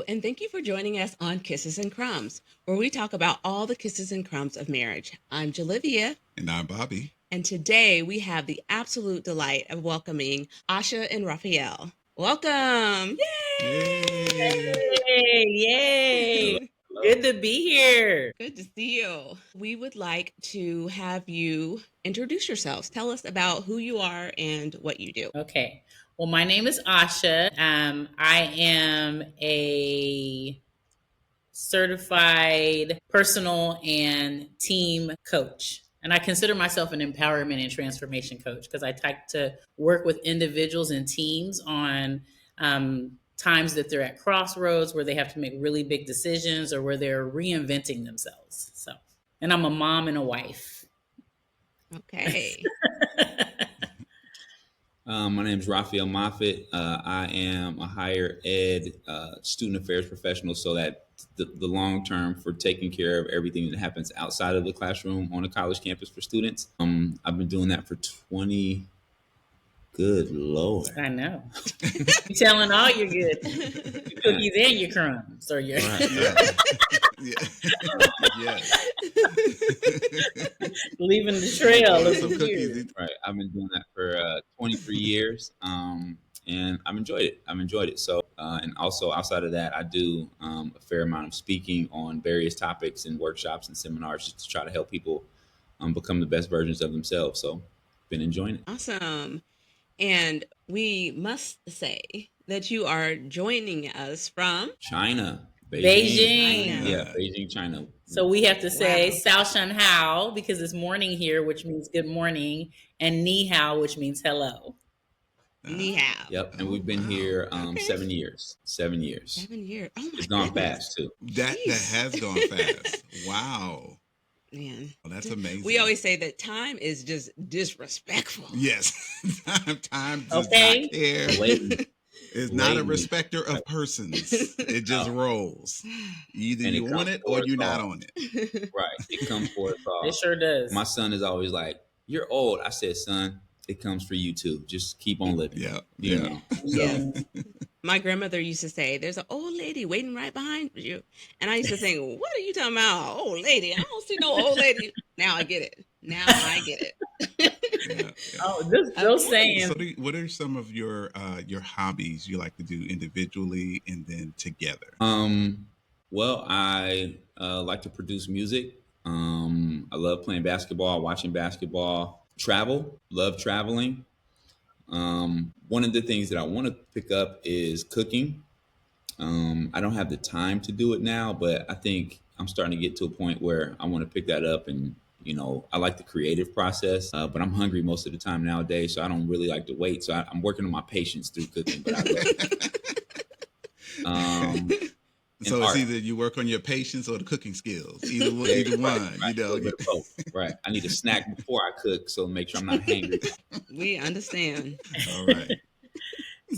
and thank you for joining us on Kisses and Crumbs, where we talk about all the kisses and crumbs of marriage. I'm Jalivia. And I'm Bobby. And today we have the absolute delight of welcoming Aisha and Raphael. Welcome! Yay! Yay! Good to be here. Good to see you. We would like to have you introduce yourselves. Tell us about who you are and what you do. Okay. Well, my name is Aisha. I am a certified personal and team coach. And I consider myself an empowerment and transformation coach because I like to work with individuals and teams on times that they're at crossroads where they have to make really big decisions or where they're reinventing themselves. So, and I'm a mom and a wife. Okay. My name is Raphael Moffitt. I am a higher ed student affairs professional, so that the long term for taking care of everything that happens outside of the classroom on a college campus for students. I've been doing that for 20. Good Lord. I know. You're telling all your good cookies and your crumbs. Or your leaving the trail of some cookies. Right. I've been doing that for 23 years. And I've enjoyed it. So, and also outside of that, I do a fair amount of speaking on various topics and workshops and seminars just to try to help people become the best versions of themselves. So, been enjoying it. Awesome. And we must say that you are joining us from China. Beijing. Yeah, Beijing, China. So we have to say Sao Shan Hao because it's morning here, which means good morning, and Ni Hao, which means hello. Ni Hao. Yep, and we've been here 7 years. 7 years. 7 years. Oh my It's gone goodness. fast too. That has gone fast. Wow. Man. Well, that's amazing. We always say that time is just disrespectful. Yes. Time does Okay. not care. It's not a respecter of persons. It just rolls. Either you want it or you're not on it. Right. It comes for us all. It sure does. My son is always like, "You're old." I said, "Son, it comes for you too. Just keep on living." Yeah. You know. Yeah. My grandmother used to say, "There's an old lady waiting right behind you." And I used to think, what are you talking about? Old lady? I don't see no old lady. Now I get it. Oh, those saying. So what are some of your hobbies you like to do individually and then together? Well, I like to produce music. I love playing basketball, watching basketball, love traveling. One of the things that I want to pick up is cooking. I don't have the time to do it now, but I think I'm starting to get to a point where I want to pick that up. And, you know, I like the creative process, but I'm hungry most of the time nowadays, so I don't really like to wait. So I'm working on my patience through cooking, but I love it. So it's either you work on your patience or the cooking skills. Either one, Right, you know. both. Right. I need a snack before I cook, so make sure I'm not hungry. We understand. All right.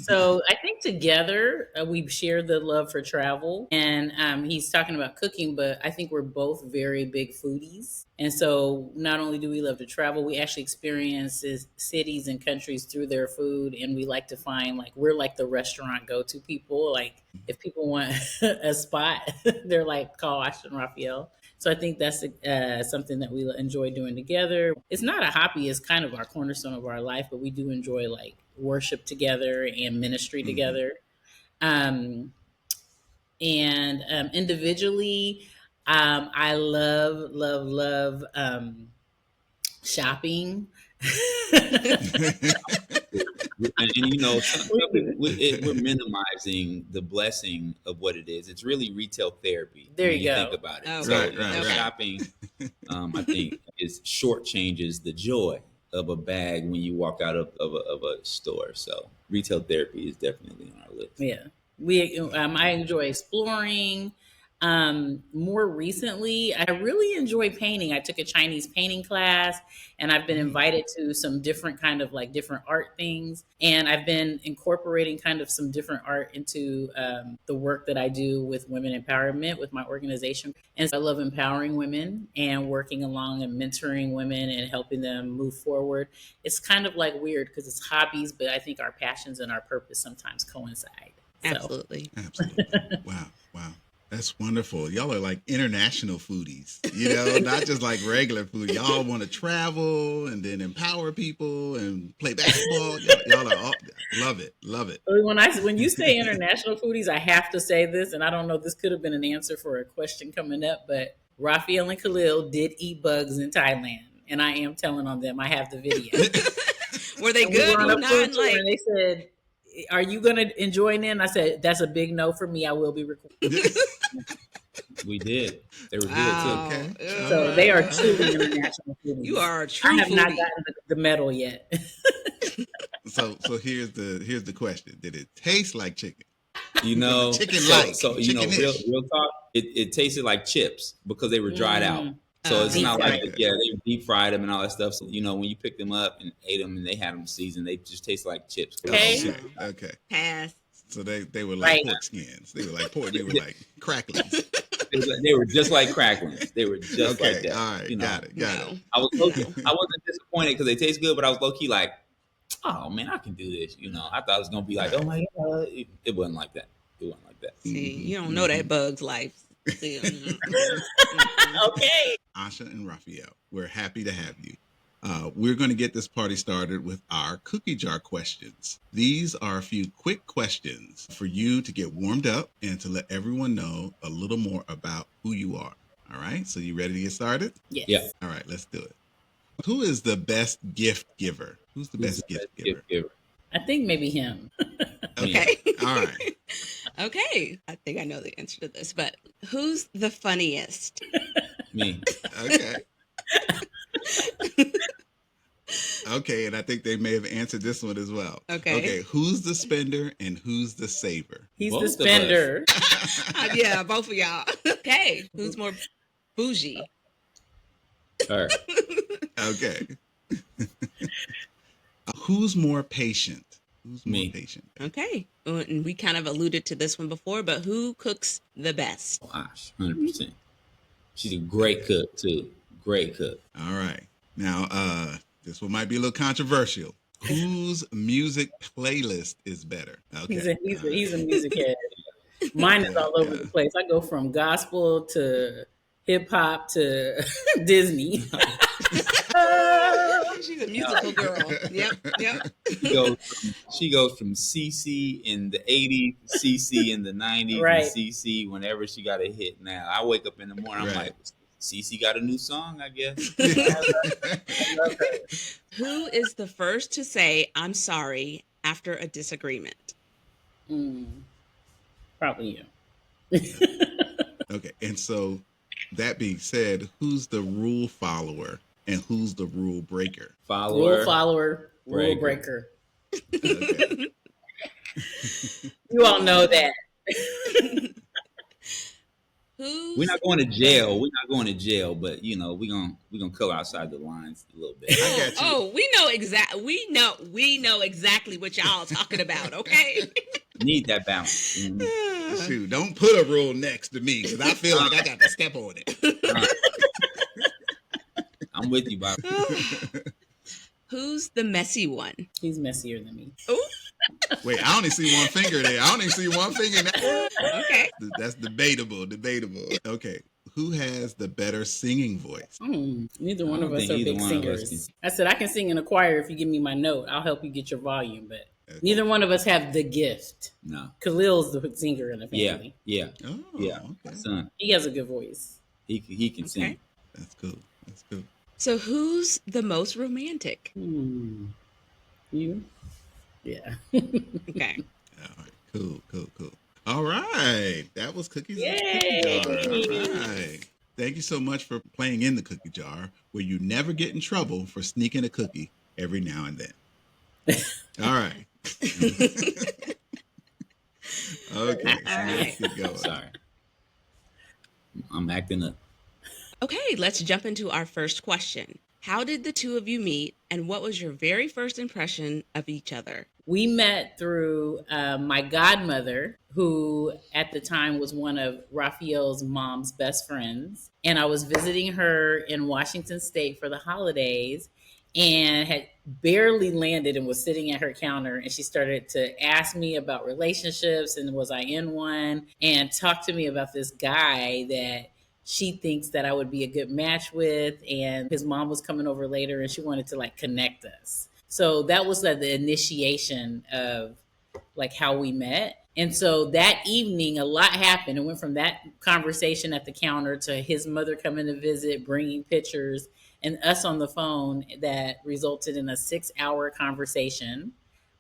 So I think together we've shared the love for travel, and he's talking about cooking, but I think we're both very big foodies. And so not only do we love to travel, we actually experience cities and countries through their food, and we like to find, like, we're like the restaurant go-to people. Like if people want a spot, they're like, call Aisha and Raphael. So I think that's something that we enjoy doing together. It's not a hobby; it's kind of our cornerstone of our life. But we do enjoy like worship together and ministry together. And individually, I love shopping. And you know, we're minimizing the blessing of what it is. It's really retail therapy. There when you go. Think about it. Oh, So, right. shopping, I think, is shortchanges the joy of a bag when you walk out of a store. So retail therapy is definitely on our list. Yeah, I enjoy exploring. More recently, I really enjoy painting. I took a Chinese painting class, and I've been invited to some different kind of like different art things. And I've been incorporating kind of some different art into the work that I do with women empowerment with my organization. And so I love empowering women and working along and mentoring women and helping them move forward. It's kind of like weird because it's hobbies, but I think our passions and our purpose sometimes coincide. So. Absolutely. Wow. Wow. That's wonderful. Y'all are like international foodies, not just like regular food. Y'all want to travel and then empower people and play basketball. Y'all are all love it. Love it. When you say international foodies, I have to say this, and I don't know, this could have been an answer for a question coming up, but Raphael and Khalil did eat bugs in Thailand, and I am telling on them. I have the video. Were they good? We were on a food tour, Like, and they said, "Are you going to enjoy it?" And I said, "That's a big no for me. I will be recording." We did. They were wow. good too. Okay. So they are truly international foodies. You are a true I have foodie. not gotten the medal yet. So here's the question: did it taste like chicken? Chicken like. So real talk. It tasted like chips because they were dried out. So it's not like they deep fried them and all that stuff. So when you picked them up and ate them and they had them seasoned, they just taste like chips. Okay. Pass. So they were like pork skins. They were like pork. They were like cracklings. They were just like cracklings. They were just like that. All right. Got it. I wasn't disappointed because they taste good, but I was low key like, oh man, I can do this. I thought it was gonna be like, oh my god, it wasn't like that. It wasn't like that. See, you don't know that bug's life. See, Okay. Aisha and Raphael, we're happy to have you. We're going to get this party started with our cookie jar questions. These are a few quick questions for you to get warmed up and to let everyone know a little more about who you are. All right. So you ready to get started? Yes. Yeah. All right. Let's do it. Who is the best gift giver? Who's the best gift giver? I think maybe him. okay. All right. Okay. I think I know the answer to this, but who's the funniest? Me. Okay. Okay, and I think they may have answered this one as well. Okay, who's the spender and who's the saver? He's Both the spender. Yeah, both of y'all. Okay, who's more bougie? Her. Okay. Who's more patient? Who's more Me. patient? Okay, and we kind of alluded to this one before, but who cooks the best? Gosh, 100%. She's a great cook too. Great cook. All right. Now, this one might be a little controversial. Whose music playlist is better? Okay. He's a music head. Mine is all over the place. I go from gospel to hip hop to Disney. She's a musical girl. Yep. She goes from CC in the 80s, CC in the 90s, Right. and CC whenever she got a hit. Now I wake up in the morning, I'm like, CC got a new song, I guess. I love her. Who is the first to say "I'm sorry" after a disagreement? Probably you. Okay, and so that being said, who's the rule follower and who's the rule breaker? Rule follower, rule breaker. Okay. You all know that. We're not going to jail. But we're gonna color outside the lines a little bit. I got you. Oh, we know exactly what y'all talking about. Okay. Need that balance. Mm-hmm. Shoot, don't put a rule next to me because I feel like I got to step on it. I'm with you, Bob. Who's the messy one? He's messier than me. Oh, Wait, I only see one finger there. I only see one finger there. okay. That's debatable. Okay. Who has the better singing voice? Neither one of us are big singers. I said, I can sing in a choir if you give me my note. I'll help you get your volume, but neither one of us have the gift. No. Khalil's the singer in the family. Yeah. Oh, Yeah. okay. Son, He has a good voice. he can sing. That's cool. So who's the most romantic? You? Yeah. Okay. All right. Cool. All right. That was Cookies in the Yay! Cookie Jar. All right. Thank you so much for playing in the cookie jar where you never get in trouble for sneaking a cookie every now and then. All right. Okay. Let's keep going. Sorry. I'm acting up. Okay, let's jump into our first question. How did the two of you meet, and what was your very first impression of each other? We met through my godmother, who at the time was one of Raphael's mom's best friends. And I was visiting her in Washington State for the holidays. and had barely landed and was sitting at her counter, and she started to ask me about relationships and was I in one, and talk to me about this guy that she thinks that I would be a good match with, and his mom was coming over later and she wanted to like connect us. So that was like the initiation of like how we met. And so that evening, a lot happened. It went from that conversation at the counter to his mother coming to visit, bringing pictures, and us on the phone that resulted in a 6-hour conversation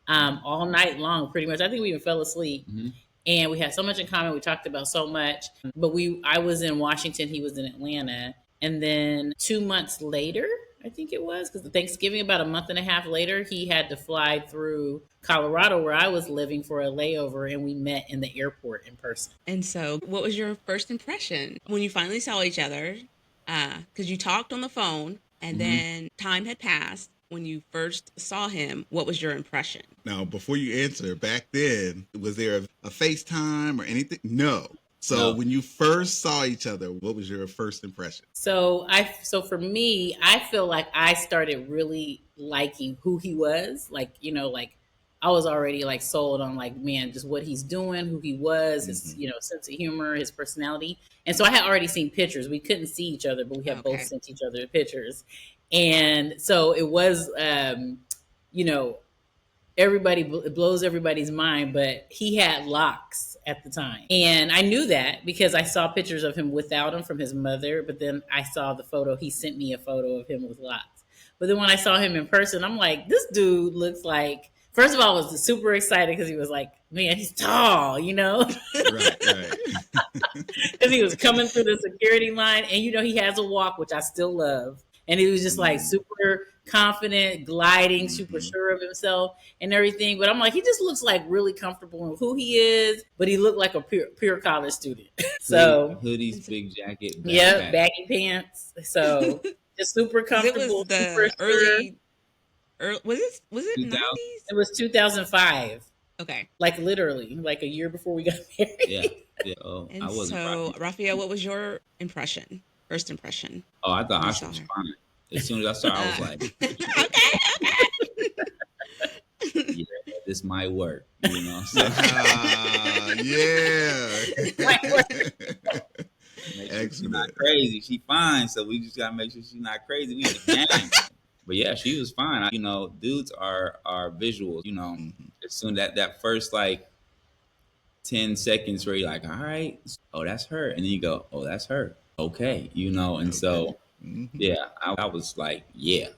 all night long, pretty much. I think we even fell asleep. Mm-hmm. And we had so much in common. We talked about so much. But I was in Washington, he was in Atlanta. And then 2 months later, I think it was, because the Thanksgiving, about a month and a half later, he had to fly through Colorado, where I was living, for a layover, and we met in the airport in person. And so, what was your first impression when you finally saw each other? Because you talked on the phone, and then time had passed. When you first saw him, what was your impression? Now, before you answer, back then, was there a FaceTime or anything? No. So No. when you first saw each other, what was your first impression? So for me, I feel like I started really liking who he was. Like, like I was already like sold on like, man, just what he's doing, who he was, his, sense of humor, his personality. And so I had already seen pictures. We couldn't see each other, but we had both sent each other pictures. And so it was, it blows everybody's mind, but he had locks at the time. And I knew that because I saw pictures of him without him from his mother, but then I saw the photo. He sent me a photo of him with locks. But then when I saw him in person, I'm like, this dude looks like, first of all, I was super excited because he was like, man, he's tall, Right. Because he was coming through the security line. And, he has a walk, which I still love. And he was just like super confident, gliding, super sure of himself and everything. But I'm like, he just looks like really comfortable in who he is, but he looked like a pure college student. So hoodies, big jacket, yeah, baggy pants. So just super comfortable. It was the super early was it 90s? It was 2005. Okay. Like literally, like a year before we got married. Yeah. Oh, and I wasn't. So, Raphael, what was your impression? First impression? Oh, I thought Aisha was fine. As soon as I saw her, I was like, okay. Yeah, this might work, So. Yeah. Excellent. She's not crazy. She fine, so we just gotta make sure she's not crazy. We in the gang. But yeah, she was fine. Dudes are visuals. As soon as that first like 10 seconds where you're like, all right, oh, that's her, and then you go, oh, that's her. Okay, and so yeah, I was like, yeah,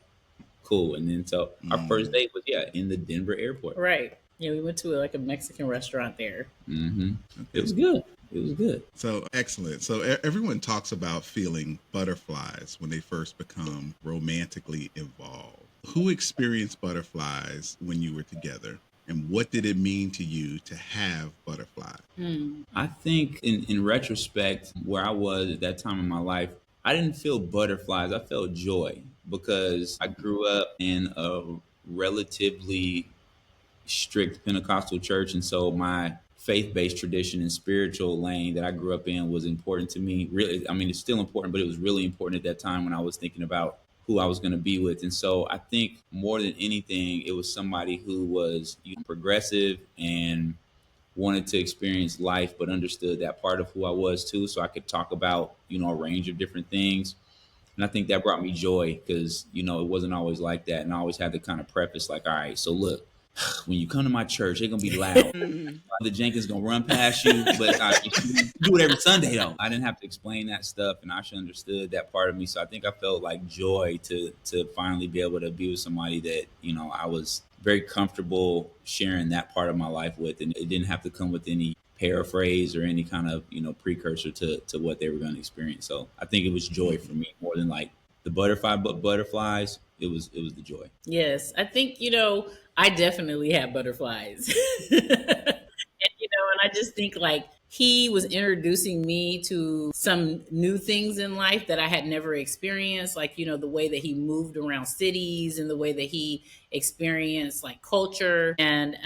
cool. And then so our first date was in the Denver airport. Right. Yeah, we went to like a Mexican restaurant there. It was good. It was good. So excellent. So everyone talks about feeling butterflies when they first become romantically involved. Who experienced butterflies when you were together? And what did it mean to you to have butterflies? I think in retrospect, where I was at that time in my life, I didn't feel butterflies. I felt joy because I grew up in a relatively strict Pentecostal church. And so my faith-based tradition and spiritual lane that I grew up in was important to me. Really, I mean, it's still important, but it was really important at that time when I was thinking about who I was going to be with. And so I think more than anything, it was somebody who was progressive and wanted to experience life, but understood that part of who I was too. So I could talk about, a range of different things. And I think that brought me joy because, it wasn't always like that. And I always had to kind of preface like, all right, so look, when you come to my church, they're going to be loud. The Jenkins going to run past you, but you do it every Sunday, though. I didn't have to explain that stuff, and Aisha understood that part of me. So I think I felt like joy to finally be able to be with somebody that, I was very comfortable sharing that part of my life with, and it didn't have to come with any paraphrase or any kind of, precursor to what they were going to experience. So I think it was joy for me more than like the butterflies. It was the joy. Yes, I think, I definitely had butterflies. And I just think like he was introducing me to some new things in life that I had never experienced. Like, the way that he moved around cities and the way that he experienced like culture. And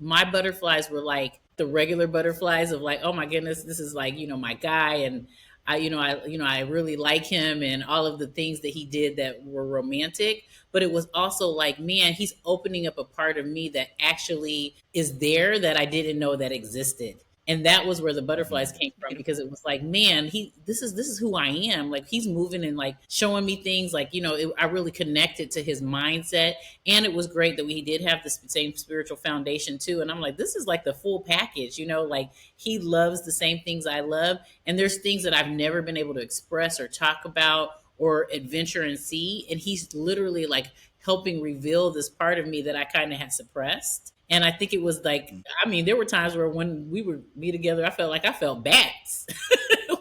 my butterflies were like the regular butterflies of like, oh my goodness, this is like, my guy. And I really like him and all of the things that he did that were romantic. But it was also like, man, he's opening up a part of me that actually is there that I didn't know that existed. And that was where the butterflies came from, because Beautiful. it was like, man, this is who I am. Like, he's moving and like showing me things, like, I really connected to his mindset. And it was great that we did have the same spiritual foundation too. And I'm like, this is like the full package, like he loves the same things I love. And there's things that I've never been able to express or talk about or adventure and see. And he's literally like helping reveal this part of me that I kind of had suppressed. And I think it was like, I mean, there were times where when we would be together, I felt like I felt bats.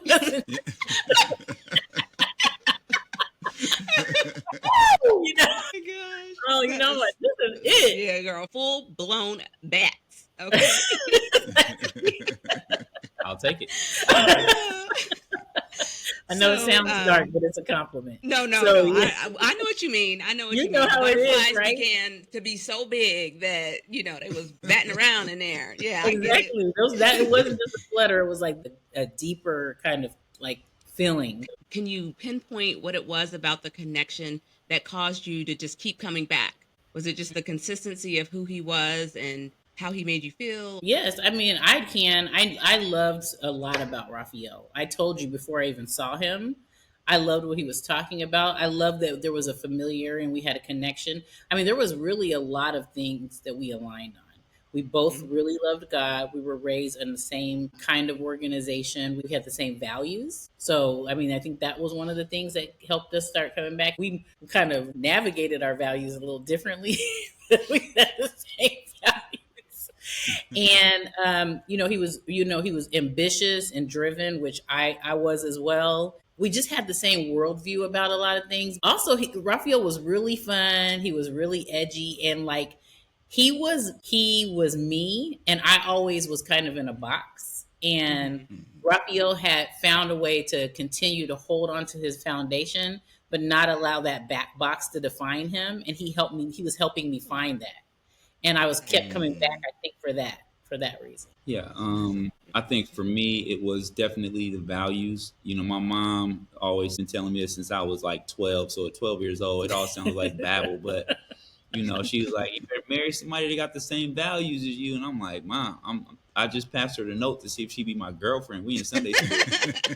Yeah. you know, Oh my gosh. oh, That I'm like, is, this is it. yeah, girl. Full blown bats. Okay. I'll take it. I know it So, sounds dark, but it's a compliment. no, no, So, no. yeah. I know what you mean. I know what You you know mean. how it is, Butterflies right? began to be so big that they was batting around in there. Yeah, I get it. Exactly. It wasn't just a flutter. It was like a deeper kind of like feeling. Can you pinpoint what it was about the connection that caused you to just keep coming back? Was it just the consistency of who he was and how he made you feel? Yes, I mean, I can. I loved a lot about Raphael. I told you before I even saw him. I loved what he was talking about. I loved that there was a familiarity and we had a connection. I mean, there was really a lot of things that we aligned on. We both Mhm. really loved God. We were raised in the same kind of organization. We had the same values. So, I mean, I think that was one of the things that helped us start coming back. We kind of navigated our values a little differently. We had the same values. And he was ambitious and driven, which I was as well. We just had the same worldview about a lot of things. Also, Raphael was really fun. He was really edgy, and like he was me, and I always was kind of in a box. And Mhm. Raphael had found a way to continue to hold on to his foundation, but not allow that back box to define him. And he helped me. He was helping me find that, and I was kept coming back. I think for that reason. Yeah, I think for me it was definitely the values. My mom always been telling me this since I was like 12. So at 12 years old, it all sounds like babble, but she was like, "You better marry somebody that got the same values as you." And I'm like, "Mom, I just passed her the note to see if she'd be my girlfriend. We in Sunday school."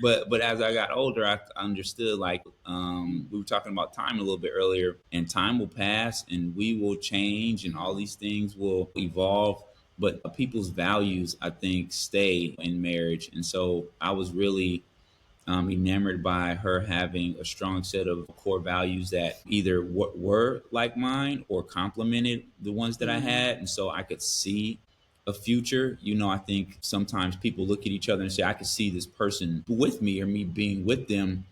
But as I got older, I understood, like, we were talking about time a little bit earlier, and time will pass and we will change and all these things will evolve. But people's values, I think, stay in marriage. And so I was really enamored by her having a strong set of core values that either were like mine or complemented the ones that I Mhm. had. And so I could see a future. I think sometimes people look at each other and say, I could see this person with me or me being with them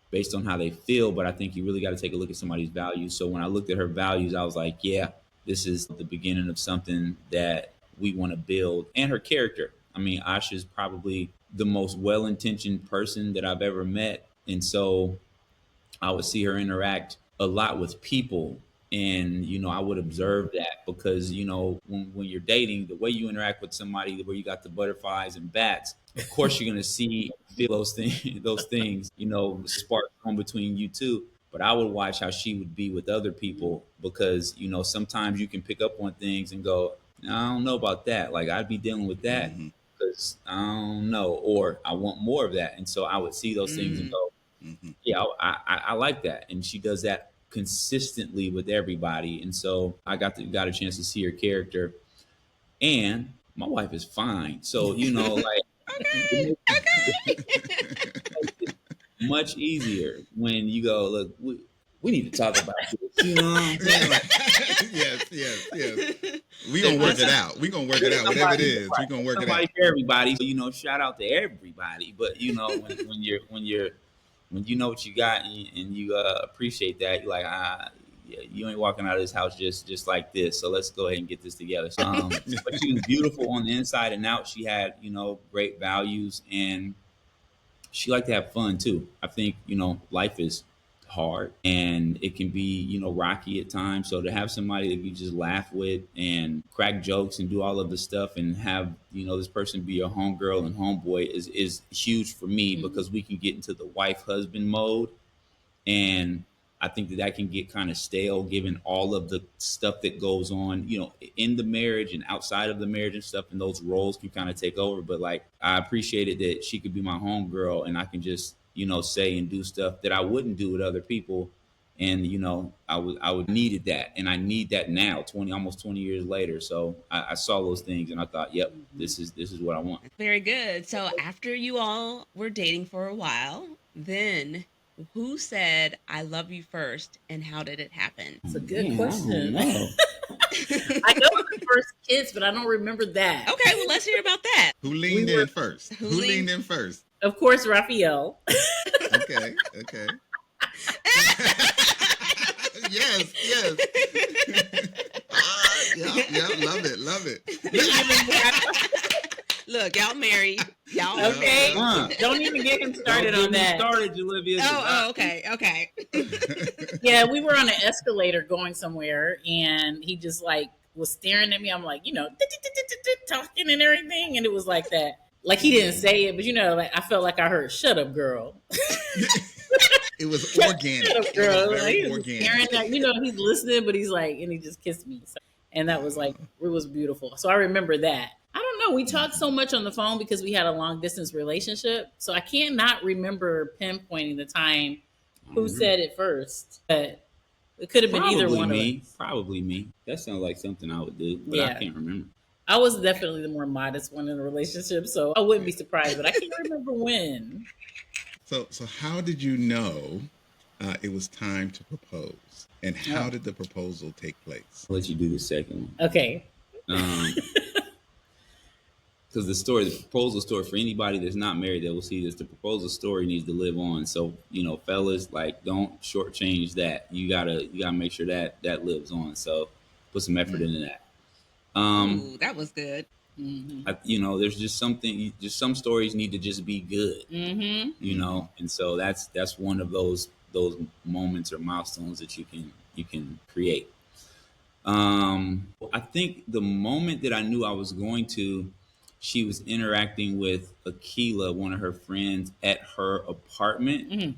based on how they feel. But I think you really got to take a look at somebody's values. So when I looked at her values, I was like, yeah, this is the beginning of something that we want to build. And her character. I mean, Asha's probably the most well-intentioned person that I've ever met. And so I would see her interact a lot with people. And, I would observe that because, when you're dating, the way you interact with somebody where you got the butterflies and bats, of course you're going to see, feel those things, spark on between you two. But I would watch how she would be with other people because, sometimes you can pick up on things and go, I don't know about that. Like, I'd be dealing with that Mm-hmm. because I don't know, or I want more of that. And so I would see those things and Mm. go, Mm-hmm. yeah, I like that. And she does that consistently with everybody. And so I got a chance to see her character. And my wife is fine. So, like, it Okay. makes Okay. it much easier when you go, look, we need to talk about this. You know what I'm saying? Like, Yes, yes, yes. We gonna work it out. We gonna work it out. Whatever it somebody, is, we gonna work it somebody out. for everybody. So, shout out to everybody. But when you know what you got and you appreciate that, you're like, yeah, you ain't walking out of this house just like this. So let's go ahead and get this together. So, but she was beautiful on the inside and out. She had great values and she liked to have fun too. I think life is hard and it can be, rocky at times. So to have somebody that you just laugh with and crack jokes and do all of the stuff and have, this person be your homegirl and homeboy is huge for me because we can get into the wife husband mode. And I think that can get kind of stale given all of the stuff that goes on, in the marriage and outside of the marriage and stuff. And those roles can kind of take over. But like, I appreciated that she could be my homegirl and I can just, say and do stuff that I wouldn't do with other people. And, I would needed that. And I need that now, almost 20 years later. So I saw those things and I thought, yep, this is what I want. Very good. So after you all were dating for a while, then who said "I love you" first, and how did it happen? It's a good question. I don't know. I know the first kiss, but I don't remember that. Okay, well, let's hear about that. Who leaned in first? Who leaned in first? Of course, Raphael. Okay. Yes. Love it. Look, y'all married. Y'all okay? Don't even get him started on that. Started, Jalivia. Okay. Yeah, we were on an escalator going somewhere, and he just like was staring at me. I'm like, talking and everything, and it was like that. Like he didn't say it, but like I felt like I heard "Shut up, girl." It was organic. Shut up, girl. It was very Like, organic. at, he's listening, but he's like, and he just kissed me, and that was like it was beautiful. So I remember that. I don't know. We talked so much on the phone because we had a long distance relationship, so I cannot remember pinpointing the time who said it first, but it could have been either one me. of us. Probably me. That sounds like something I would do, but I can't remember. I was definitely the more modest one in the relationship, so I wouldn't be surprised, but I can't remember when. So how did you know it was time to propose, and how did the proposal take place? I'll let you do the second one. Okay. Because the proposal story, for anybody that's not married that will see this, the proposal story needs to live on. So, fellas, like, don't shortchange that. You gotta make sure that lives on. So put some effort into that. Ooh, that was good. There's just some stories need to just be good, and so that's one of those moments or milestones that you can create. I think the moment that I knew I was going to, she was interacting with Akila, one of her friends, at her apartment.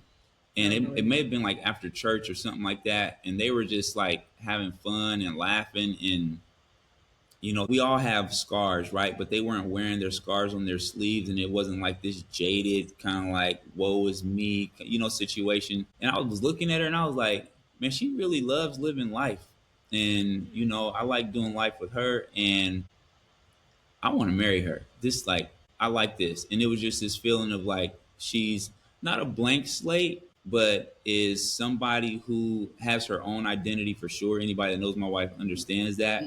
And it may have been like after church or something like that. And they were just like having fun and laughing. And, we all have scars, right? But they weren't wearing their scars on their sleeves. And it wasn't like this jaded kind of like, woe is me, situation. And I was looking at her and I was like, man, she really loves living life. And, I like doing life with her. And I want to marry her. I like this. And it was just this feeling of like, she's not a blank slate, but is somebody who has her own identity for sure. Anybody that knows my wife understands that.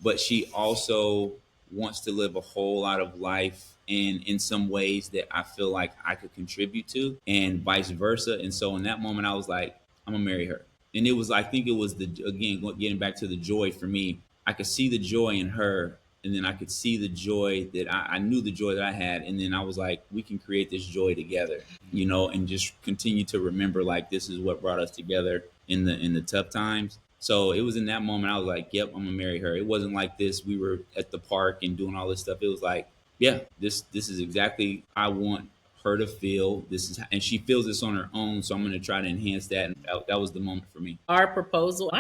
But she also wants to live a whole lot of life in some ways that I feel like I could contribute to, and vice versa. And so in that moment, I was like, I'm gonna marry her. And I think it was getting back to the joy for me. I could see the joy in her, and then I could see the joy that I knew the joy that I had. And then I was like, we can create this joy together, and just continue to remember like this is what brought us together in the tough times. So it was in that moment I was like, yep, I'm gonna marry her. It wasn't like this. We were at the park and doing all this stuff. It was like, yeah, this is exactly I want her to feel. And she feels this on her own. So I'm gonna try to enhance that. And that was the moment for me. My proposal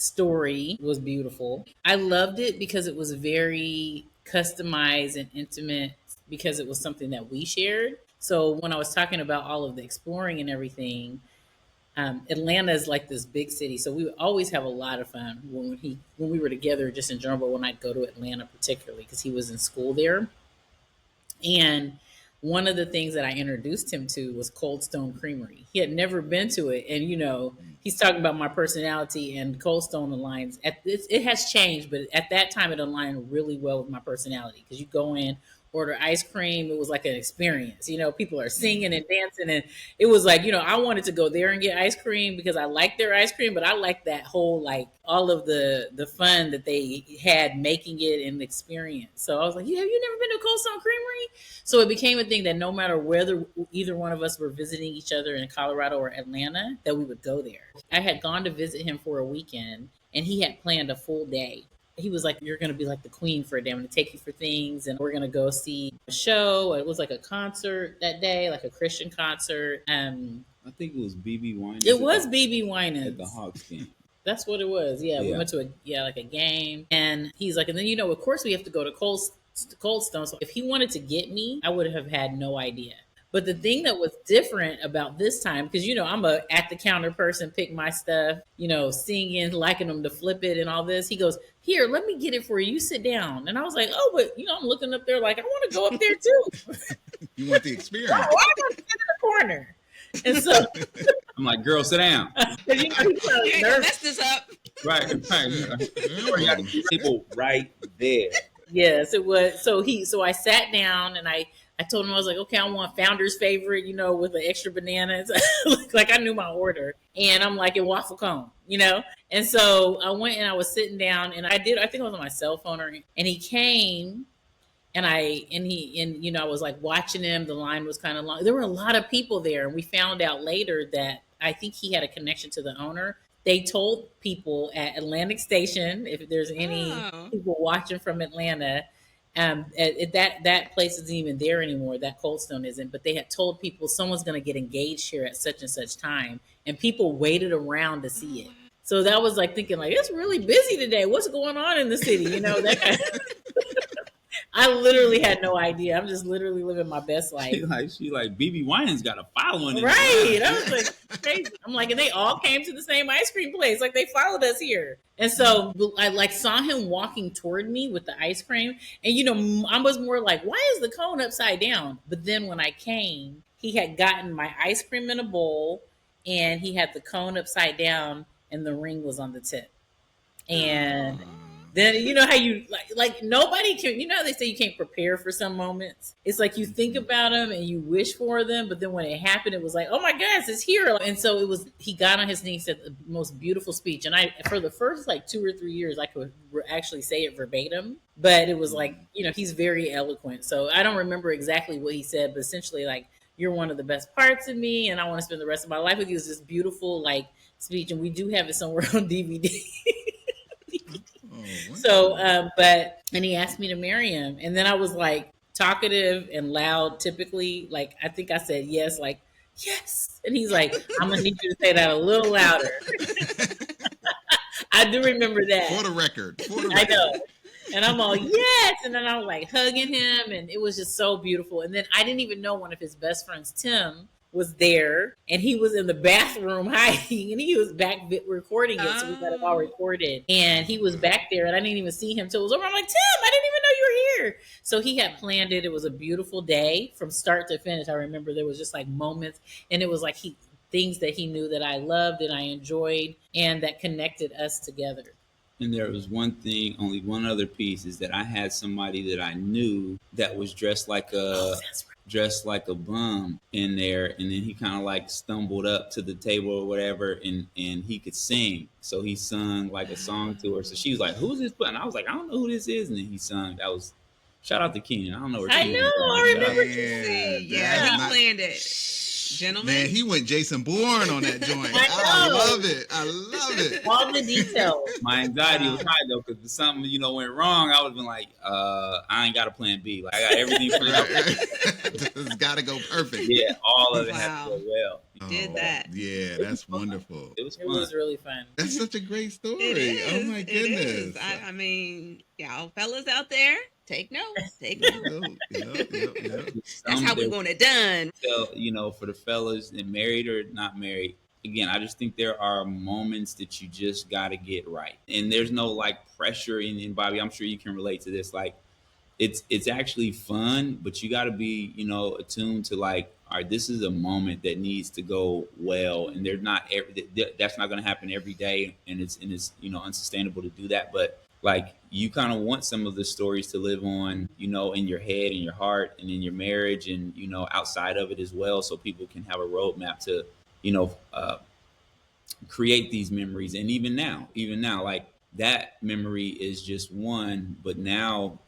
story was beautiful. I loved it because it was very customized and intimate because it was something that we shared. So when I was talking about all of the exploring and everything, Atlanta is like this big city, so we would always have a lot of fun when we were together, just in general. But when I'd go to Atlanta, particularly because he was in school there, and one of the things that I introduced him to was Cold Stone Creamery. He had never been to it, and he's talking about my personality, and Cold Stone aligns. It has changed, but at that time it aligned really well with my personality because you go in order ice cream. It was like an experience. People are singing and dancing, and it was like, I wanted to go there and get ice cream because I like their ice cream, but I like that whole, like, all of the fun that they had making it and the experience. So I was like, have you never been to Cold Stone Creamery? So it became a thing that no matter whether either one of us were visiting each other in Colorado or Atlanta, that we would go there. I had gone to visit him for a weekend, and he had planned a full day. He was like, you're going to be like the queen for a day. I'm going to take you for things, and we're going to go see a show. It was like a concert that day, like a Christian concert. I think it was BB Winans. It was BB Winans at the Hawks game. That's what it was. Yeah, we went to a game, and he's like, and then of course we have to go to Cold Stone. So if he wanted to get me, I would have had no idea. But the thing that was different about this time, because, I'm a at the counter person, pick my stuff, singing, liking them to flip it and all this. He goes, here, let me get it for you. You sit down. And I was like, oh, but, I'm looking up there like, I want to go up there too. You want the experience. Why am I sit in the corner? And so I'm like, girl, sit down. He's probably nervous. Mess this up. Right. You got people right there. Yes, it was. So I sat down and I told him, I was like, okay, I want Founder's favorite, with the extra bananas. Like I knew my order. And I'm like, a waffle cone, And so I went and I was sitting down and I think I was on my cell phone and he came and I was like watching him. The line was kind of long. There were a lot of people there. And we found out later that I think he had a connection to the owner. They told people at Atlantic Station, if there's any people watching from Atlanta, that place isn't even there anymore. That Cold Stone isn't, but they had told people someone's going to get engaged here at such and such time, and people waited around to see it. So that was like thinking, like, it's really busy today. What's going on in the city? That kind of I literally had no idea. I'm just literally living my best life. She like BB Winans got a following. Right. I was like crazy. I'm like, and they all came to the same ice cream place. Like they followed us here. And so I like saw him walking toward me with the ice cream. And I was more like, why is the cone upside down? But then when I came, he had gotten my ice cream in a bowl and he had the cone upside down and the ring was on the tip. And then how you like nobody can, how they say you can't prepare for some moments. It's like you think about them and you wish for them, but then when it happened, it was like, oh my gosh, it's here. And so he got on his knees, said the most beautiful speech. And for the first like 2 or 3 years, I could actually say it verbatim, but it was like, he's very eloquent. So I don't remember exactly what he said, but essentially like, you're one of the best parts of me and I want to spend the rest of my life with you. It was this beautiful like speech. And we do have it somewhere on DVD. So, and he asked me to marry him. And then I was like talkative and loud, typically. Like, I think I said yes, like, yes. And he's like, I'm going to need you to say that a little louder. I do remember that. For the record. I know. And I'm all, yes. And then I was like hugging him. And it was just so beautiful. And then I didn't even know one of his best friends, Tim, was there, and he was in the bathroom hiding, and he was back recording it, so we got it all recorded. And he was back there, and I didn't even see him till it was over. I'm like, Tim, I didn't even know you were here. So he had planned it. It was a beautiful day from start to finish. I remember there was just like moments, and it was like things that he knew that I loved and I enjoyed, and that connected us together. And there was one thing, only one other piece, is that I had somebody that I knew that was dressed like a bum in there, and then he kind of like stumbled up to the table or whatever, and he could sing, so he sung like a song to her. So she was like, who's this? And I was like, I don't know who this is. And then he sung. That was shout out to Keenan. I don't know where I know, I remember you saying. Yeah, he planned it. Gentlemen, man, he went Jason Bourne on that joint. I love it. All the details. My anxiety was high though, because if something went wrong, I would have been like, I ain't got a plan B. Like I got everything planned out. It's got to go perfect. Yeah, all of it had to go well. You did that. Yeah, that's wonderful. It was fun. It was really fun. That's such a great story. It is. Oh my goodness. I mean, y'all fellas out there, take notes. Take notes. Yep. That's how we want it done. So, for the fellas that married or not married, again, I just think there are moments that you just got to get right. And there's no like pressure in Bobby. I'm sure you can relate to this. Like it's actually fun, but you got to be, attuned to like, all right, this is a moment that needs to go well. And that's not going to happen every day. And it's unsustainable to do that. But Like you kind of want some of the stories to live on, in your head and your heart and in your marriage and, outside of it as well. So people can have a roadmap to, create these memories. And even now, like that memory is just one, but now,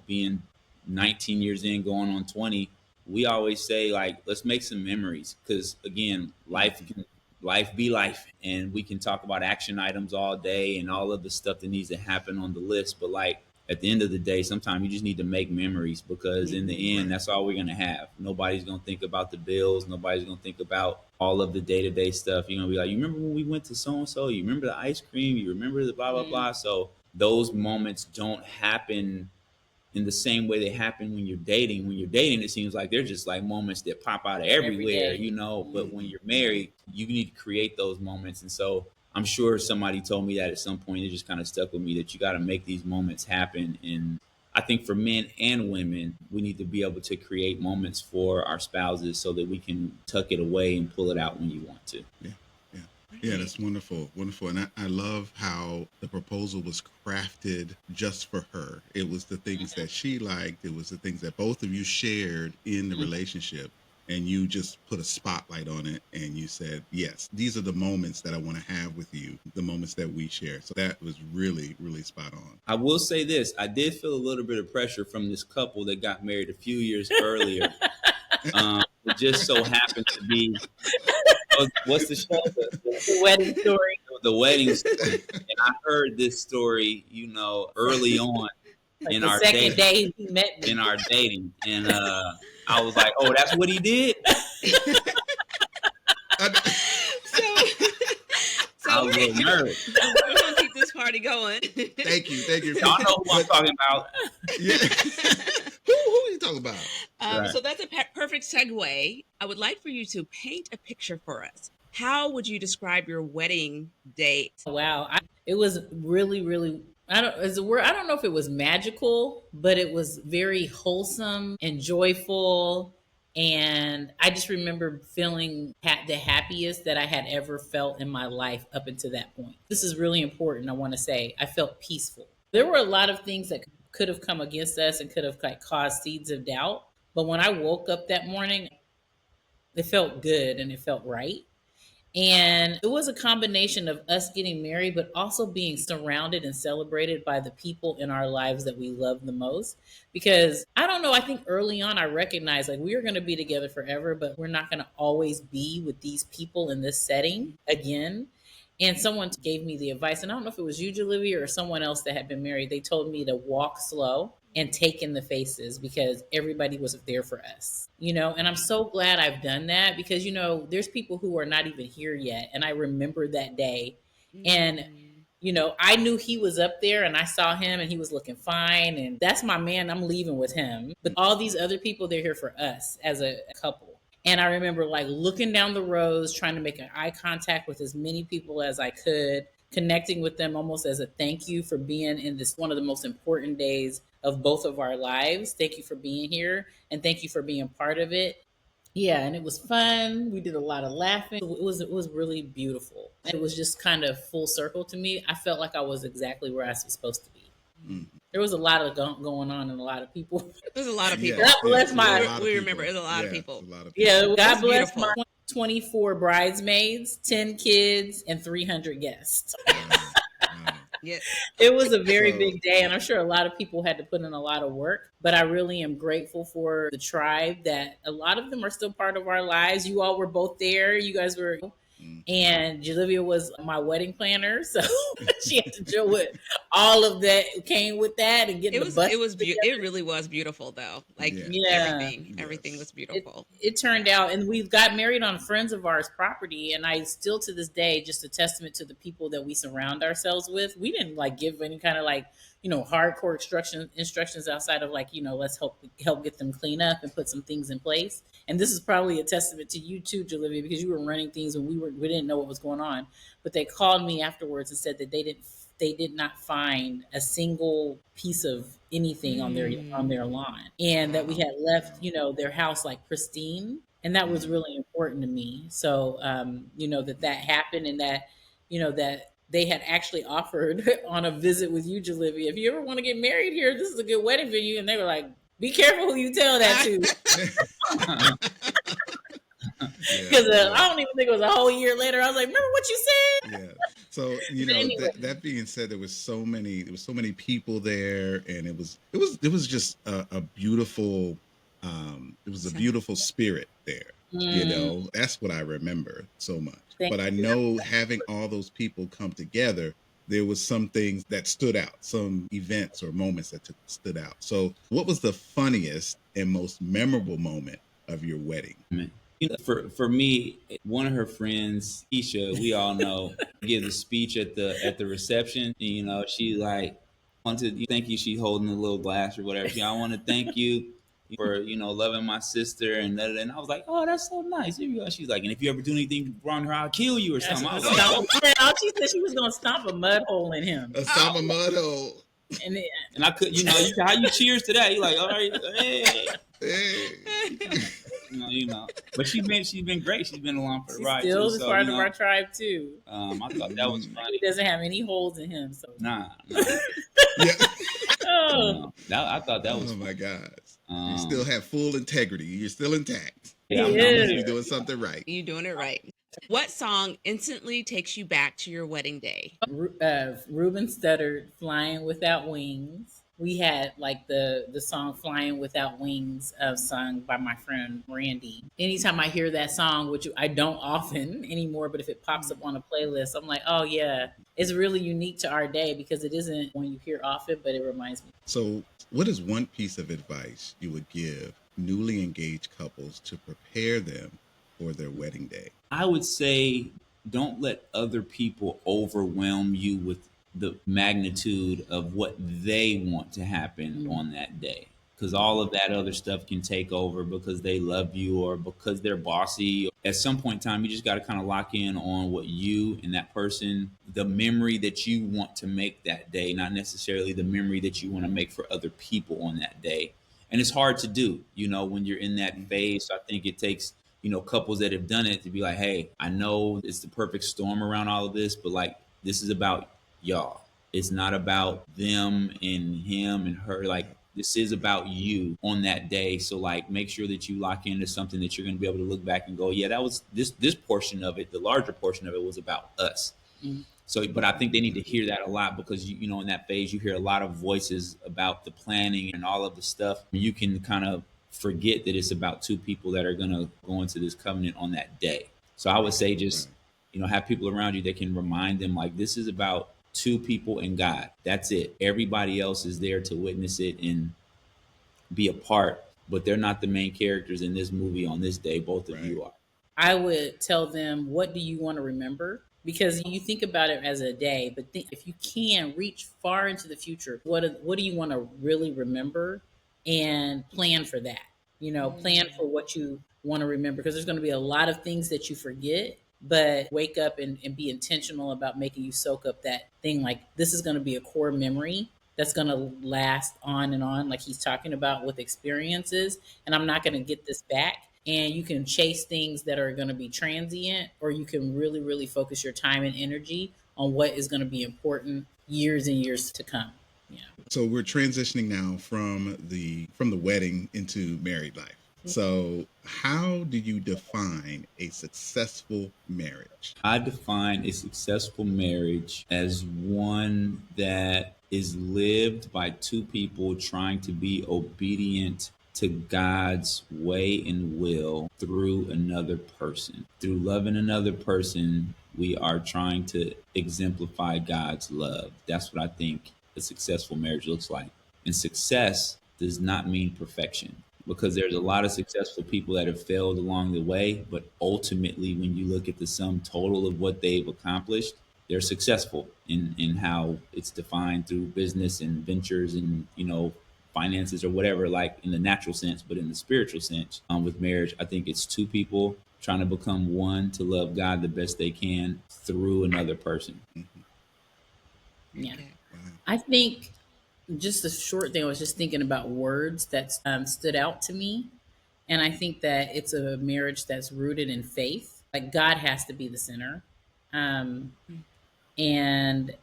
being 19 years in, going on 20, we always say like, let's make some memories. Cause again, life be life, and we can talk about action items all day and all of the stuff that needs to happen on the list. But like at the end of the day, sometimes you just need to make memories, because in the end, that's all we're going to have. Nobody's going to think about the bills. Nobody's going to think about all of the day-to-day stuff. You're going to be like, you remember when we went to so-and-so? You remember the ice cream? You remember the blah, blah, blah. So those moments don't happen in the same way they happen when you're dating. When you're dating, it seems like they're just like moments that pop out of everywhere, But when you're married, you need to create those moments. And so I'm sure somebody told me that at some point. It just kind of stuck with me, that you got to make these moments happen. And I think for men and women, we need to be able to create moments for our spouses so that we can tuck it away and pull it out when you want to. Yeah. Yeah. Yeah, that's wonderful. Wonderful. And I love how the proposal was crafted just for her. It was the things that she liked. It was the things that both of you shared in the relationship. And you just put a spotlight on it and you said, yes, these are the moments that I want to have with you, the moments that we share. So that was really, really spot on. I will say this. I did feel a little bit of pressure from this couple that got married a few years earlier. It just so happened to be, what's the show? The wedding story. The wedding story. And I heard this story, early on Like in the our second dating. day he met me. In our dating. And I was like, oh, that's what he did? So I was a little nervous. we're gonna keep this party going. Thank you. Y'all know who I'm talking about. Yeah. Who are you talking about? Right. So that's a perfect segue. I would like for you to paint a picture for us. How would you describe your wedding date? Wow, it was really, really. I don't know if it was magical, but it was very wholesome and joyful. And I just remember feeling the happiest that I had ever felt in my life up until that point. This is really important. I want to say I felt peaceful. There were a lot of things that could have come against us and could have like caused seeds of doubt. But when I woke up that morning, it felt good and it felt right. And it was a combination of us getting married, but also being surrounded and celebrated by the people in our lives that we love the most. Because I don't know, I think early on I recognized like we are going to be together forever, but we're not going to always be with these people in this setting again. And someone gave me the advice, and I don't know if it was you, Jalivia, or someone else that had been married. They told me to walk slow and take in the faces because everybody was there for us, and I'm so glad I've done that because, there's people who are not even here yet. And I remember that day and, I knew he was up there and I saw him and he was looking fine. And that's my man. I'm leaving with him. But all these other people, they're here for us as a couple. And I remember like looking down the rows, trying to make an eye contact with as many people as I could, connecting with them almost as a thank you for being in this one of the most important days of both of our lives. Thank you for being here and thank you for being part of it. Yeah, and it was fun. We did a lot of laughing. It was really beautiful. It was just kind of full circle to me. I felt like I was exactly where I was supposed to be. Mm. There was a lot of going on and a lot of people. There's a lot of people. God bless my. We remember there's a lot of people. Yeah, God bless my 24 bridesmaids, 10 kids, and 300 guests. Yes. It was a very big day, and I'm sure a lot of people had to put in a lot of work, but I really am grateful for the tribe that a lot of them are still part of our lives. You all were both there. You guys were, and Jalivia was my wedding planner, so she had to deal with all of that came with that and getting the bus. It really was beautiful though. Like everything was beautiful. It turned out, and we got married on friends of ours property, and I still to this day just a testament to the people that we surround ourselves with. We didn't like give any kind of like hardcore instructions outside of like let's help get them clean up and put some things in place. And this is probably a testament to you too, Jalivia, because you were running things when we didn't know what was going on. But they called me afterwards and said that they did not find a single piece of anything on their lawn, and that we had left their house like pristine, and that was really important to me. So that happened, and that that they had actually offered on a visit with you, Jalivia, if you ever want to get married here, this is a good wedding venue. And they were like, be careful who you tell that to. Yeah, Because yeah. I don't even think it was a whole year later. I was like, remember what you said? Yeah. So But anyway, that being said, there was so many people there, and it was just a beautiful, it was a beautiful spirit there. That's what I remember so much. thank But I you. know having all those people come together, there was some things that stood out, some events or moments that stood out. So, what was the funniest and most memorable moment of your wedding? For me, one of her friends, Keisha, we all know, gives a speech at the reception. She like wanted to thank you. She's holding a little glass or whatever. I want to thank you for loving my sister and that. And I was like, oh, that's so nice. Here you go. She's like, and if you ever do anything wrong to her, I'll kill you or something. I was like, oh. She said she was going to stomp a mud hole in him. Stomp a mud hole. And I could, how you cheers to that? You like, all right, hey. Hey. But she's been great. She's been along for the ride Still too. is So, part of our tribe too. I thought that was funny. He doesn't have any holes in him. So Nah. Yeah. I thought that was. Oh my God! You still have full integrity. You're still intact. Yeah, you must be doing something right. You doing it right. What song instantly takes you back to your wedding day? Ruben Studdard, "Flying Without Wings." We had like the song "Flying Without Wings" sung by my friend Randy. Anytime I hear that song, which I don't often anymore, but if it pops up on a playlist, I'm like, oh yeah, it's really unique to our day because it isn't one you hear often, but it reminds me. So, what is one piece of advice you would give newly engaged couples to prepare them for their wedding day? I would say don't let other people overwhelm you with the magnitude of what they want to happen on that day. Because all of that other stuff can take over because they love you or because they're bossy. At some point in time, you just got to kind of lock in on what you and that person, the memory that you want to make that day, not necessarily the memory that you want to make for other people on that day. And it's hard to do, when you're in that phase. So I think it takes, couples that have done it to be like, hey, I know it's the perfect storm around all of this, but like, this is about y'all. It's not about them and him and her. Like, this is about you on that day. So like, make sure that you lock into something that you're going to be able to look back and go, yeah, that was this portion of it. The larger portion of it was about us. So, but I think they need to hear that a lot because in that phase, you hear a lot of voices about the planning and all of the stuff. You can kind of forget that it's about two people that are going to go into this covenant on that day. So I would say just, have people around you that can remind them like, this is about two people and God. That's it. Everybody else is there to witness it and be a part, but they're not the main characters in this movie on this day. Both of you are. I would tell them, what do you want to remember? Because you think about it as a day, but if you can reach far into the future, what do you want to really remember and plan for that? Plan for what you want to remember because there's going to be a lot of things that you forget, but wake up and be intentional about making you soak up that thing. Like this is going to be a core memory that's going to last on and on, like he's talking about with experiences. And I'm not going to get this back. And you can chase things that are going to be transient, or you can really, really focus your time and energy on what is going to be important years and years to come. Yeah. So we're transitioning now from the wedding into married life. So how do you define a successful marriage? I define a successful marriage as one that is lived by two people trying to be obedient to God's way and will through another person. Through loving another person, we are trying to exemplify God's love. That's what I think a successful marriage looks like. And success does not mean perfection, because there's a lot of successful people that have failed along the way, but ultimately when you look at the sum total of what they've accomplished, they're successful in how it's defined through business and ventures and finances or whatever, like in the natural sense. But in the spiritual sense, with marriage, I think it's two people trying to become one to love God the best they can through another person. Yeah. I think just a short thing, I was just thinking about words that stood out to me. And I think that it's a marriage that's rooted in faith. Like God has to be the center. and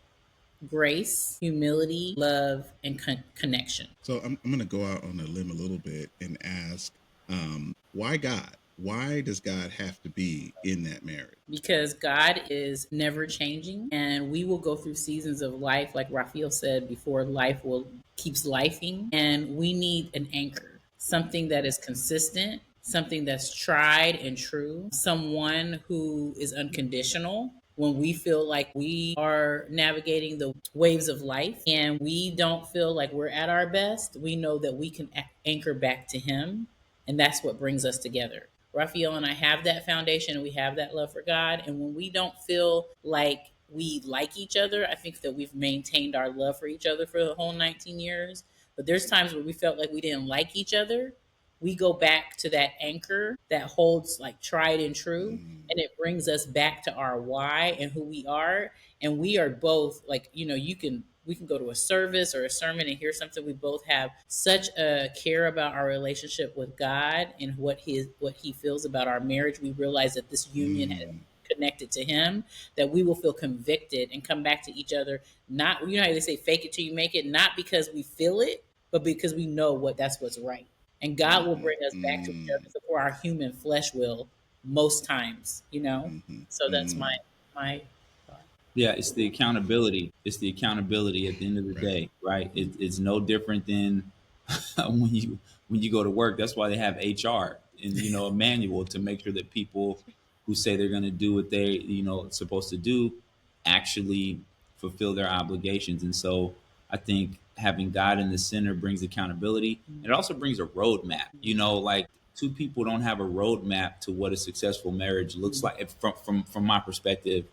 grace, humility, love, and connection. So I'm going to go out on a limb a little bit and ask, why God? Why does God have to be in that marriage? Because God is never changing, and we will go through seasons of life, like Raphael said before, life will keeps lifing, and we need an anchor, something that is consistent, something that's tried and true, someone who is unconditional. When we feel like we are navigating the waves of life and we don't feel like we're at our best, we know that we can anchor back to Him, and that's what brings us together. Raphael and I have that foundation and we have that love for God. And when we don't feel like we like each other, I think that we've maintained our love for each other for the whole 19 years. But there's times where we felt like we didn't like each other. We go back to that anchor that holds like tried and true, and it brings us back to our why and who we are. And we are both like, we can go to a service or a sermon and hear something. We both have such a care about our relationship with God and what he feels about our marriage. We realize that this union has connected to Him, that we will feel convicted and come back to each other. Not, how they say, fake it till you make it, not because we feel it, but because we know that's what's right. And God will bring us back to each other before our human flesh will, most times. So that's my thought. Yeah, it's the accountability. It's the accountability at the end of the day, right? It's no different than when you go to work. That's why they have HR and a manual to make sure that people who say they're going to do what they supposed to do actually fulfill their obligations. And so I think having God in the center brings accountability. It also brings a roadmap. Like two people don't have a roadmap to what a successful marriage looks like. From my perspective,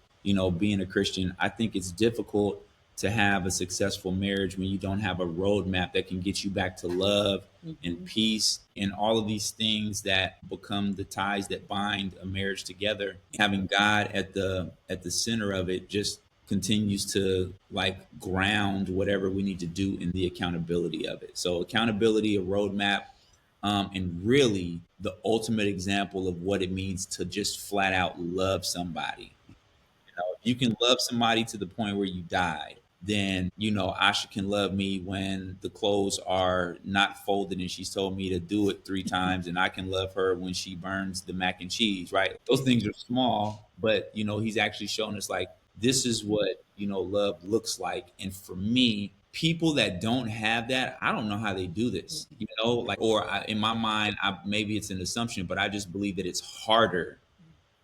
being a Christian, I think it's difficult to have a successful marriage when you don't have a roadmap that can get you back to love and peace and all of these things that become the ties that bind a marriage together. Having God at the center of it just continues to like ground whatever we need to do in the accountability of it. So accountability, a roadmap, and really the ultimate example of what it means to just flat out love somebody. If you can love somebody to the point where you die, then Asha can love me when the clothes are not folded and she's told me to do it 3 times, and I can love her when she burns the mac and cheese, right? Those things are small, but he's actually shown us like this is what love looks like. And for me, people that don't have that, I don't know how they do this, in my mind, maybe it's an assumption, but I just believe that it's harder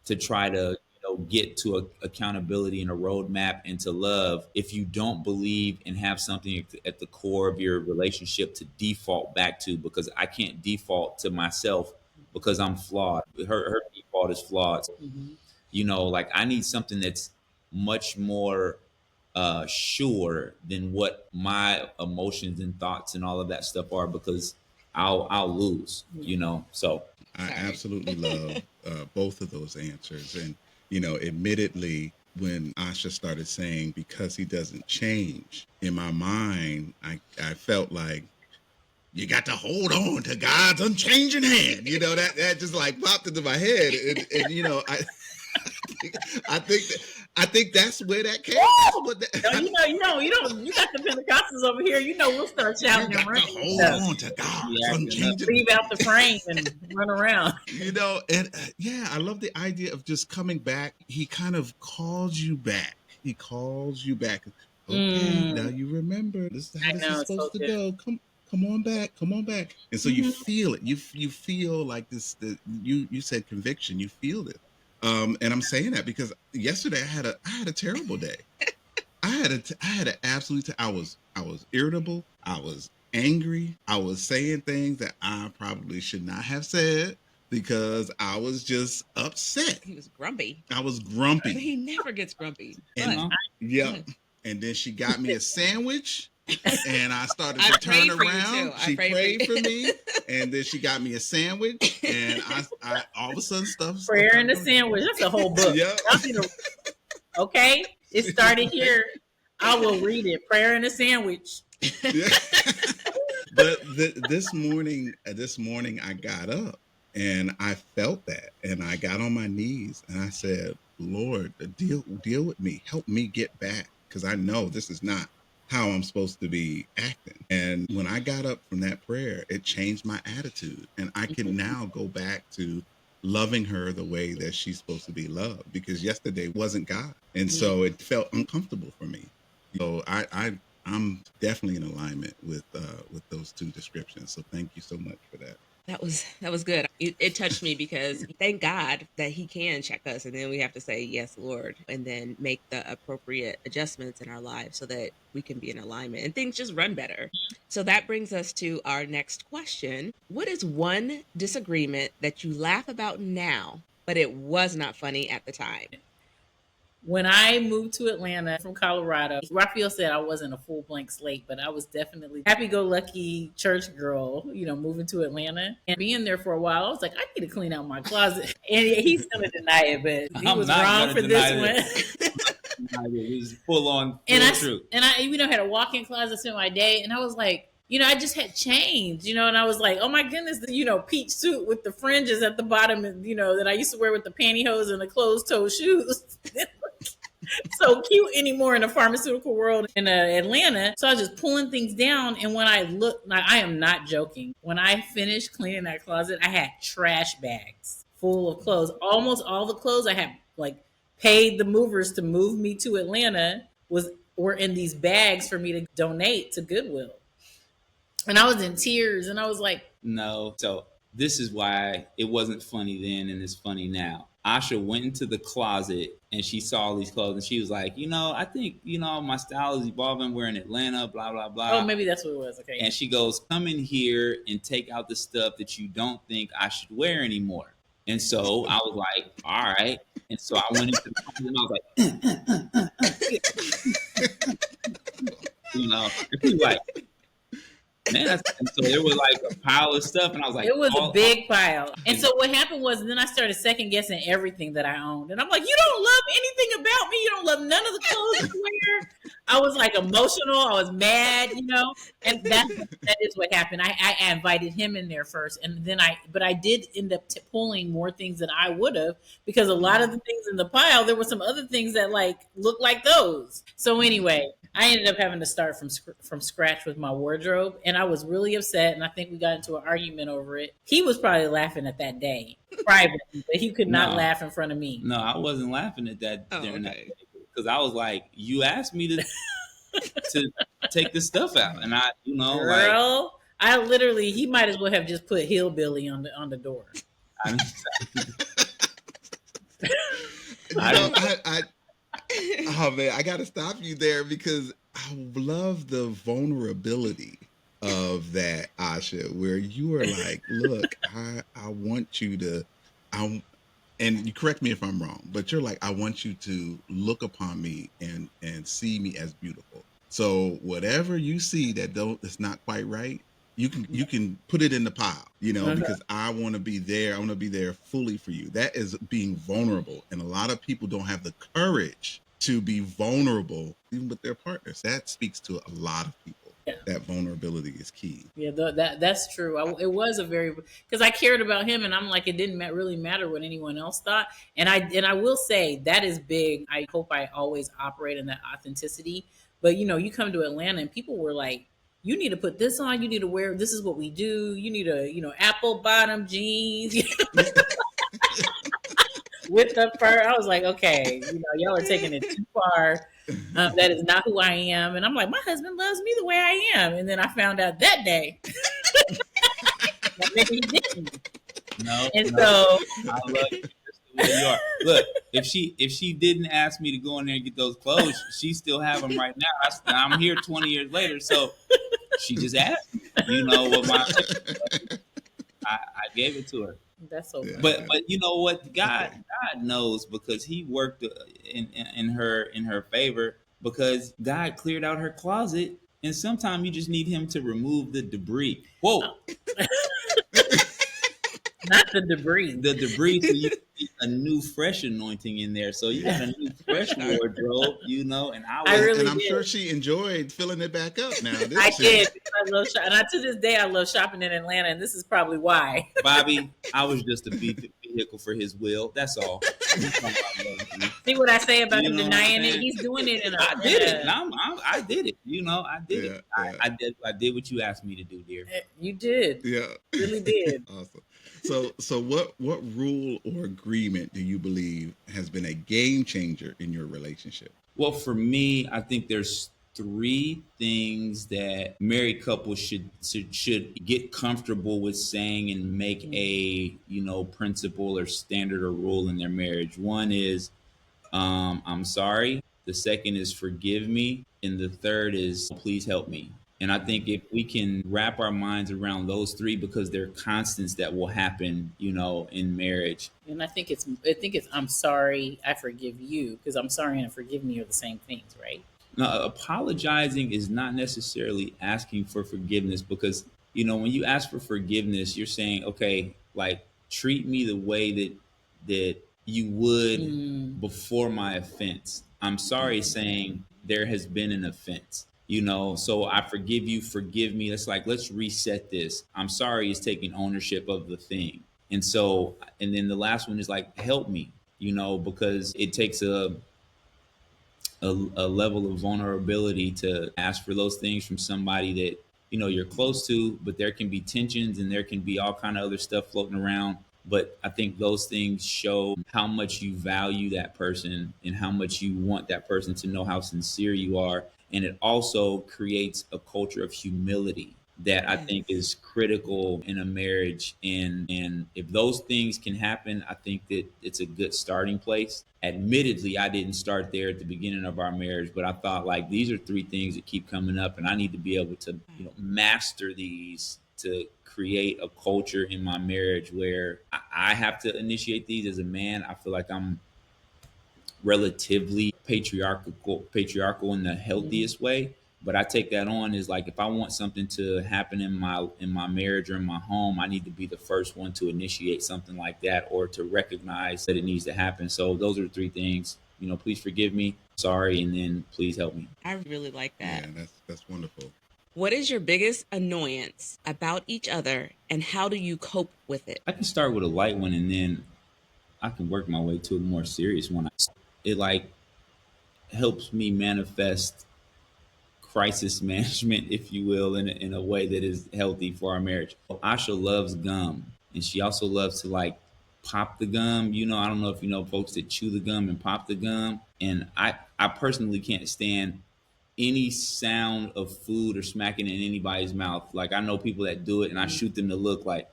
to try to get to accountability and a roadmap and to love if you don't believe and have something at the core of your relationship to default back to, because I can't default to myself because I'm flawed. Her default is flawed. Like I need something that's much more sure than what my emotions and thoughts and all of that stuff are, because I'll lose, so I absolutely love both of those answers. And, admittedly, when Asha started saying, because he doesn't change, in my mind, I felt like you got to hold on to God's unchanging hand. That just like popped into my head. And I think that's where that came from. You got the Pentecostals over here. We'll start shouting and running. Hold on to God's unchanging. Leave out the frame and run around. And I love the idea of just coming back. He kind of calls you back. He calls you back. Okay, now you remember. This is how this is supposed to go. Come on back. Come on back. And so you feel it. You feel like this. You said conviction. You feel it. And I'm saying that because yesterday I had a terrible day. I had an absolute. I was irritable. I was angry. I was saying things that I probably should not have said because I was just upset. He was grumpy. I was grumpy. But he never gets grumpy. And and then she got me a sandwich. And I started to turn around. She prayed for me, and then she got me a sandwich. And I all of a sudden stuff. Prayer and a sandwich. That's a whole book. Yeah. Okay, it started here. I will read it. Prayer and a sandwich. Yeah. But this morning I got up And I felt that, and I got on my knees and I said, Lord, deal with me, help me get back, because I know this is not how I'm supposed to be acting. And when I got up from that prayer, it changed my attitude, and I can now go back to loving her the way that she's supposed to be loved, because yesterday wasn't God, and so it felt uncomfortable for me. So I'm definitely in alignment with those two descriptions. So thank you so much for that. That was good. It touched me because thank God that He can check us, and then we have to say yes, Lord, and then make the appropriate adjustments in our lives so that we can be in alignment and things just run better. So that brings us to our next question. What is one disagreement that you laugh about now, but it was not funny at the time? When I moved to Atlanta from Colorado, Raphael said I wasn't a full blank slate, but I was definitely happy-go-lucky church girl, moving to Atlanta and being there for a while. I was like, I need to clean out my closet. And he's going to deny it, but he was wrong for this one. It was full on truth. And I had a walk-in closet in my day, and I was like, I just had changed, and I was like, oh my goodness, the, peach suit with the fringes at the bottom, that I used to wear with the pantyhose and the closed-toe shoes. So cute anymore in the pharmaceutical world in Atlanta. So I was just pulling things down. And when I looked, I am not joking. When I finished cleaning that closet, I had trash bags full of clothes. Almost all the clothes I had paid the movers to move me to Atlanta were in these bags for me to donate to Goodwill. And I was in tears, and I was like, no. So this is why it wasn't funny then and it's funny now. Aisha went into the closet and she saw all these clothes and she was like, I think, my style is evolving. We're in Atlanta, blah, blah, blah. Oh, maybe that's what it was. Okay. And she goes, come in here and take out the stuff that you don't think I should wear anymore. And so I was like, all right. And so I went into the closet and I was like, and she was like, man, and so there was a pile of stuff, and I was like, it was a big pile. And so what happened was, then I started second guessing everything that I owned, and I'm like, you don't love anything about me. You don't love none of the clothes you wear. I was emotional. I was mad, and that is what happened. I invited him in there first, and then I did end up pulling more things than I would have, because a lot of the things in the pile, there were some other things that looked like those. So anyway, I ended up having to start from scratch with my wardrobe, and I was really upset, and I think we got into an argument over it. He was probably laughing at that day privately, but he could not laugh in front of me. No, I wasn't laughing at that during that day, because I was like, you asked me to take this stuff out, and I, Girl, I literally, he might as well have just put hillbilly on the door. Oh man, I gotta stop you there, because I love the vulnerability of that, Aisha, where you are like, look, I want you to, and you correct me if I'm wrong, but you're like, I want you to look upon me and see me as beautiful. So whatever you see that's not quite right, you can put it in the pile, because I want to be there. I want to be there fully for you. That is being vulnerable. And a lot of people don't have the courage to be vulnerable, even with their partners. That speaks to a lot of people. Yeah. That vulnerability is key. Yeah, that's true. It was because I cared about him, and I'm like, it didn't really matter what anyone else thought. And I will say that is big. I hope I always operate in that authenticity. But you come to Atlanta and people were like, you need to put this on. You need to wear, this is what we do. You need apple bottom jeans with the fur. I was like, okay, y'all are taking it too far. That is not who I am. And I'm like, my husband loves me the way I am. And then I found out that day that maybe he didn't. No. So I love you just the way you are. Look, if she didn't ask me to go in there and get those clothes, she still have them right now. I'm here 20 years later, so she just asked me. What I gave it to her. That's so funny. But you know what? God knows, because He worked in her favor, because God cleared out her closet, and sometimes you just need Him to remove the debris. Whoa. Not the debris. The debris, so you need a new fresh anointing in there. So you got a new fresh wardrobe, and I'm really sure she enjoyed filling it back up now. I did. I love shopping. And to this day, I love shopping in Atlanta, and this is probably why. Bobby, I was just a vehicle for his will. That's all. That's all I love you. See what I say about You him know what I'm denying it? saying? He's doing it in I did it. a I did it. I did Yeah, it. yeah. I did what you asked me to do, dear. you did. Yeah. Really did. Awesome. So what rule or agreement do you believe has been a game changer in your relationship? Well, for me, I think there's three things that married couples should get comfortable with saying and make a principle or standard or rule in their marriage. One is I'm sorry. The second is forgive me, and the third is please help me. And I think if we can wrap our minds around those three, because they're constants that will happen, in marriage. And I think it's I'm sorry, I forgive you, because I'm sorry and forgive me are the same things, right? Now, apologizing is not necessarily asking for forgiveness, because when you ask for forgiveness, you're saying, okay, like treat me the way that you would before my offense. I'm sorry saying there has been an offense. So I forgive you, forgive me. It's like, let's reset this. I'm sorry is taking ownership of the thing. And then the last one is like, help me, because it takes a level of vulnerability to ask for those things from somebody that you're close to, but there can be tensions and there can be all kind of other stuff floating around. But I think those things show how much you value that person and how much you want that person to know how sincere you are. And it also creates a culture of humility that I think is critical in a marriage. And if those things can happen, I think that it's a good starting place. Admittedly, I didn't start there at the beginning of our marriage, but I thought, like, these are three things that keep coming up, and I need to be able to master these to create a culture in my marriage where I have to initiate these as a man. I feel like I'm relatively patriarchal in the healthiest way, but I take that on as like, if I want something to happen in my marriage or in my home, I need to be the first one to initiate something like that, or to recognize that it needs to happen. So those are the three things. Please forgive me, sorry, and then please help me. I really like that. Yeah, that's wonderful. What is your biggest annoyance about each other, and how do you cope with it? I can start with a light one, and then I can work my way to a more serious one. It like helps me manifest crisis management, if you will, in a way that is healthy for our marriage. Aisha loves gum, and she also loves to like pop the gum. I don't know if you know folks that chew the gum and pop the gum. And I personally can't stand any sound of food or smacking in anybody's mouth. Like, I know people that do it, and I shoot them to look like,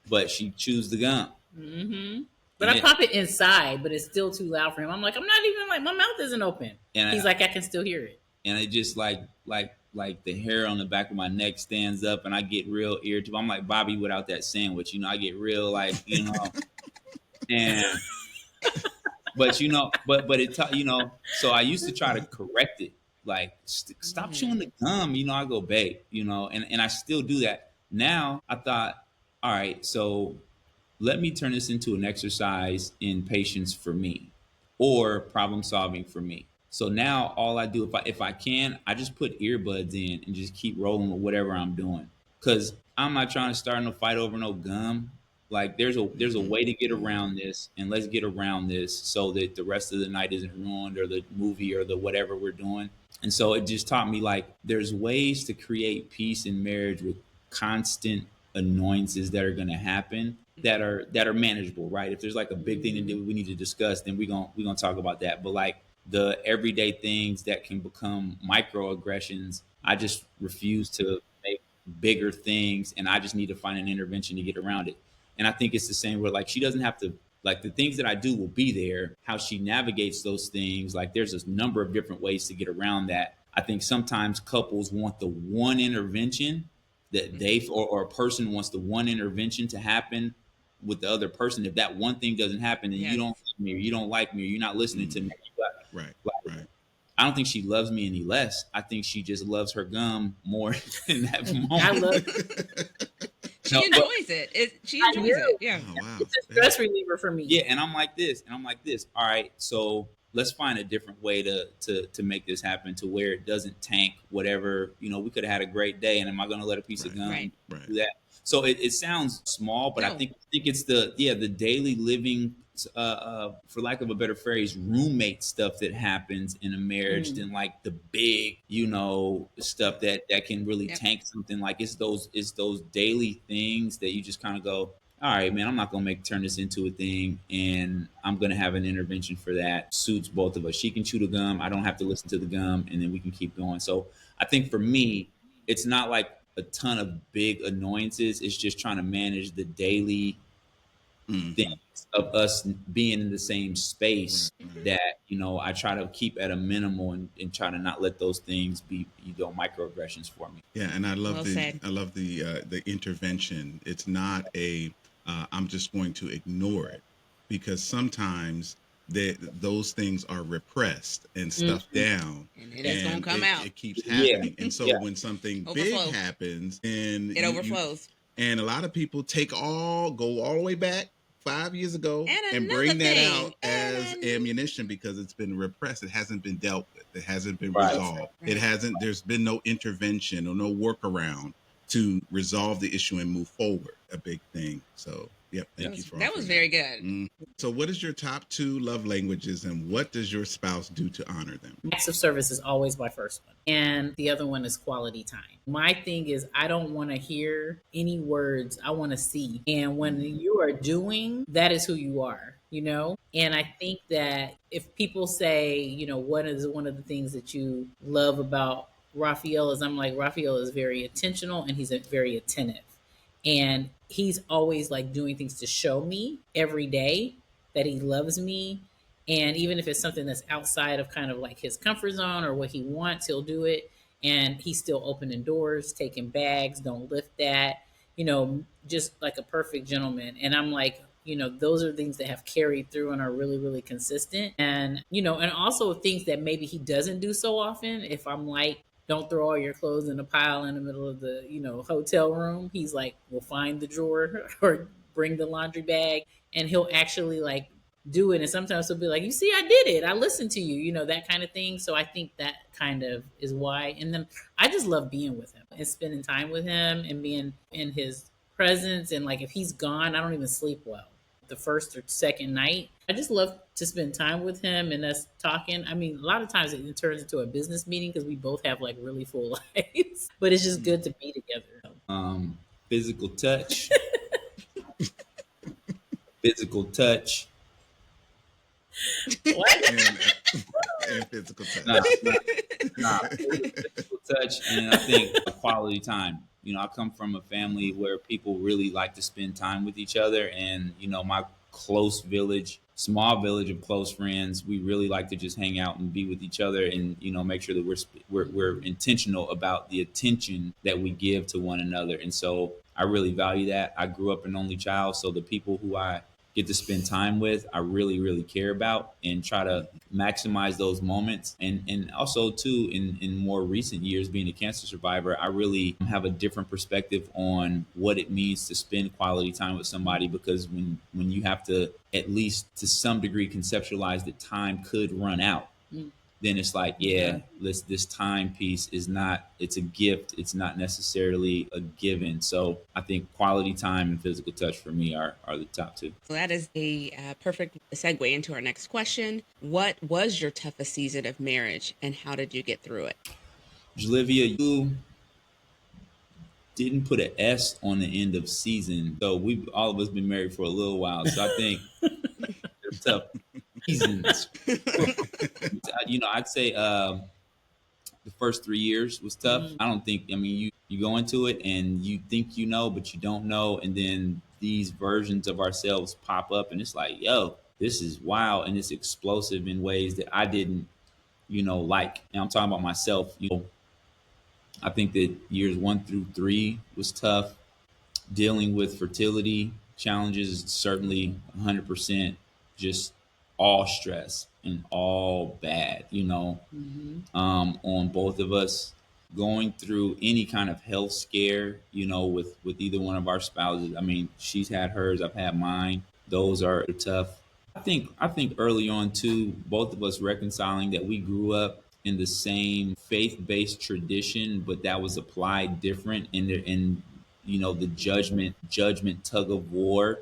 but she chews the gum. Mm-hmm. But I pop it inside, but it's still too loud for him. I'm like, I'm not even like, my mouth isn't open. And he's like, I can still hear it. And it just like the hair on the back of my neck stands up, and I get real irritable. I'm like Bobby without that sandwich. I get real like, and but it so I used to try to correct it, like stop chewing the gum. I go, babe, and I still do that. Now I thought, all right, so let me turn this into an exercise in patience for me, or problem solving for me. So now all I do, if I can, I just put earbuds in and just keep rolling with whatever I'm doing. Cause I'm not trying to start no fight over no gum. Like, there's a way to get around this, and let's get around this so that the rest of the night isn't ruined, or the movie, or the whatever we're doing. And so it just taught me, like, there's ways to create peace in marriage with constant annoyances that are going to happen, that are manageable, right? If there's like a big thing that we need to discuss, then we're gonna talk about that. But like the everyday things that can become microaggressions, I just refuse to make bigger things, and I just need to find an intervention to get around it. And I think it's the same where, like, she doesn't have to, like, the things that I do will be there. How she navigates those things, like, there's a number of different ways to get around that. I think sometimes couples want the one intervention that or a person wants the one intervention to happen with the other person. If that one thing doesn't happen, then you don't love me, or you don't like me, or you're not listening to me. Right. I don't think she loves me any less. I think she just loves her gum more in that moment. I love She enjoys it. She enjoys it. Yeah. Oh, wow. It's a stress reliever for me. Yeah, and I'm like this. All right, so let's find a different way to make this happen to where it doesn't tank whatever. We could have had a great day, and am I going to let a piece of Right. Right. gum Right. do that? So it sounds small, but I No. think it's the daily living, for lack of a better phrase, roommate stuff that happens in a marriage Mm. than like the big, stuff that can really Yep. tank something. Like it's those daily things that you just kind of go, all right, man, I'm not gonna turn this into a thing, and I'm gonna have an intervention for that. Suits both of us. She can chew the gum. I don't have to listen to the gum, and then we can keep going. So I think for me, it's not like a ton of big annoyances. It's just trying to manage the daily Mm-hmm. things of us being in the same Right. space Right. that I try to keep at a minimal, and try to not let those things be microaggressions for me. Yeah, and I love Well the said. the intervention. It's not a I'm just going to ignore it, because sometimes those things are repressed and stuffed Mm. down, And then it's gonna and come out. it keeps Yeah, happening. And so yeah, when something big Overflow. happens, and It overflows. and a lot of people go all the way back 5 years ago And and another bring that out thing. as ammunition, because it's been repressed. It hasn't been dealt with. It hasn't been right. That's right. resolved. It Right. hasn't, there's been no intervention or no workaround to resolve the issue and move forward. A big thing. So, yep. Yep. Thank you for That was offering that. very good. So, what is your top two love languages, and what does your spouse do to honor them? Acts of service is always my first one. And the other one is quality time. My thing is, I don't want to hear any words. I want to see. And when you are doing, that is who you are, you know? And I think that if people say, what is one of the things that you love about Raphael, is I'm like, Raphael is very intentional and he's very attentive. And he's always like doing things to show me every day that he loves me. And even if it's something that's outside of kind of like his comfort zone or what he wants, he'll do it. And he's still opening doors, taking bags, don't lift that, just like a perfect gentleman. And I'm like, those are things that have carried through and are really, really consistent. And also things that maybe he doesn't do so often. If I'm like, don't throw all your clothes in a pile in the middle of the, hotel room, he's like, we'll find the drawer or bring the laundry bag, and he'll actually like do it. And sometimes he'll be like, you see, I did it, I listened to you, that kind of thing. So I think that kind of is why. And then I just love being with him and spending time with him and being in his presence. And like if he's gone, I don't even sleep well the first or second night. I just love to spend time with him and us talking. I mean, a lot of times it turns into a business meeting because we both have like really full lives, but it's just good to be together. Physical touch, physical touch. What? And physical Nah, touch. nah, nah. Physical touch, and I think a quality time. I come from a family where people really like to spend time with each other, and my close village, small village of close friends, we really like to just hang out and be with each other, and make sure that we're intentional about the attention that we give to one another. And so I really value that. I grew up an only child, so the people who I get to spend time with, I really, really care about, and try to maximize those moments. And also too, in more recent years, being a cancer survivor, I really have a different perspective on what it means to spend quality time with somebody, because when you have to, at least to some degree, conceptualize that time could run out, Mm. then it's like, yeah, this time piece is not, it's a gift, it's not necessarily a given. So I think quality time and physical touch for me are the top two. So that is a perfect segue into our next question. What was your toughest season of marriage, and how did you get through it? Jalivia, you didn't put an S on the end of season, so we've all of us been married for a little while, so I think they're tough seasons. I'd say the first 3 years was tough. Mm. I don't think, I mean, you go into it and you think but you don't know, and then these versions of ourselves pop up, and it's like, yo, this is wild, and it's explosive in ways that I didn't, like. And I'm talking about myself. I think that years 1 through 3 was tough. Dealing with fertility challenges, certainly 100% just all stress and all bad, Mm-hmm. on both of us. Going through any kind of health scare, with either one of our spouses. I mean, she's had hers, I've had mine. Those are tough. I think early on too, both of us reconciling that we grew up in the same faith-based tradition, but that was applied different in the judgment tug of war.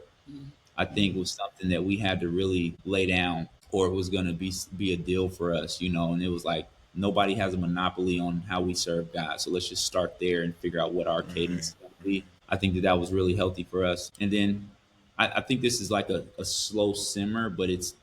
I think was something that we had to really lay down, or it was going to be a deal for us, And it was like nobody has a monopoly on how we serve God, so let's just start there and figure out what our cadence Right. is going to be. I think that was really healthy for us, and then I think this is like a slow simmer, but it's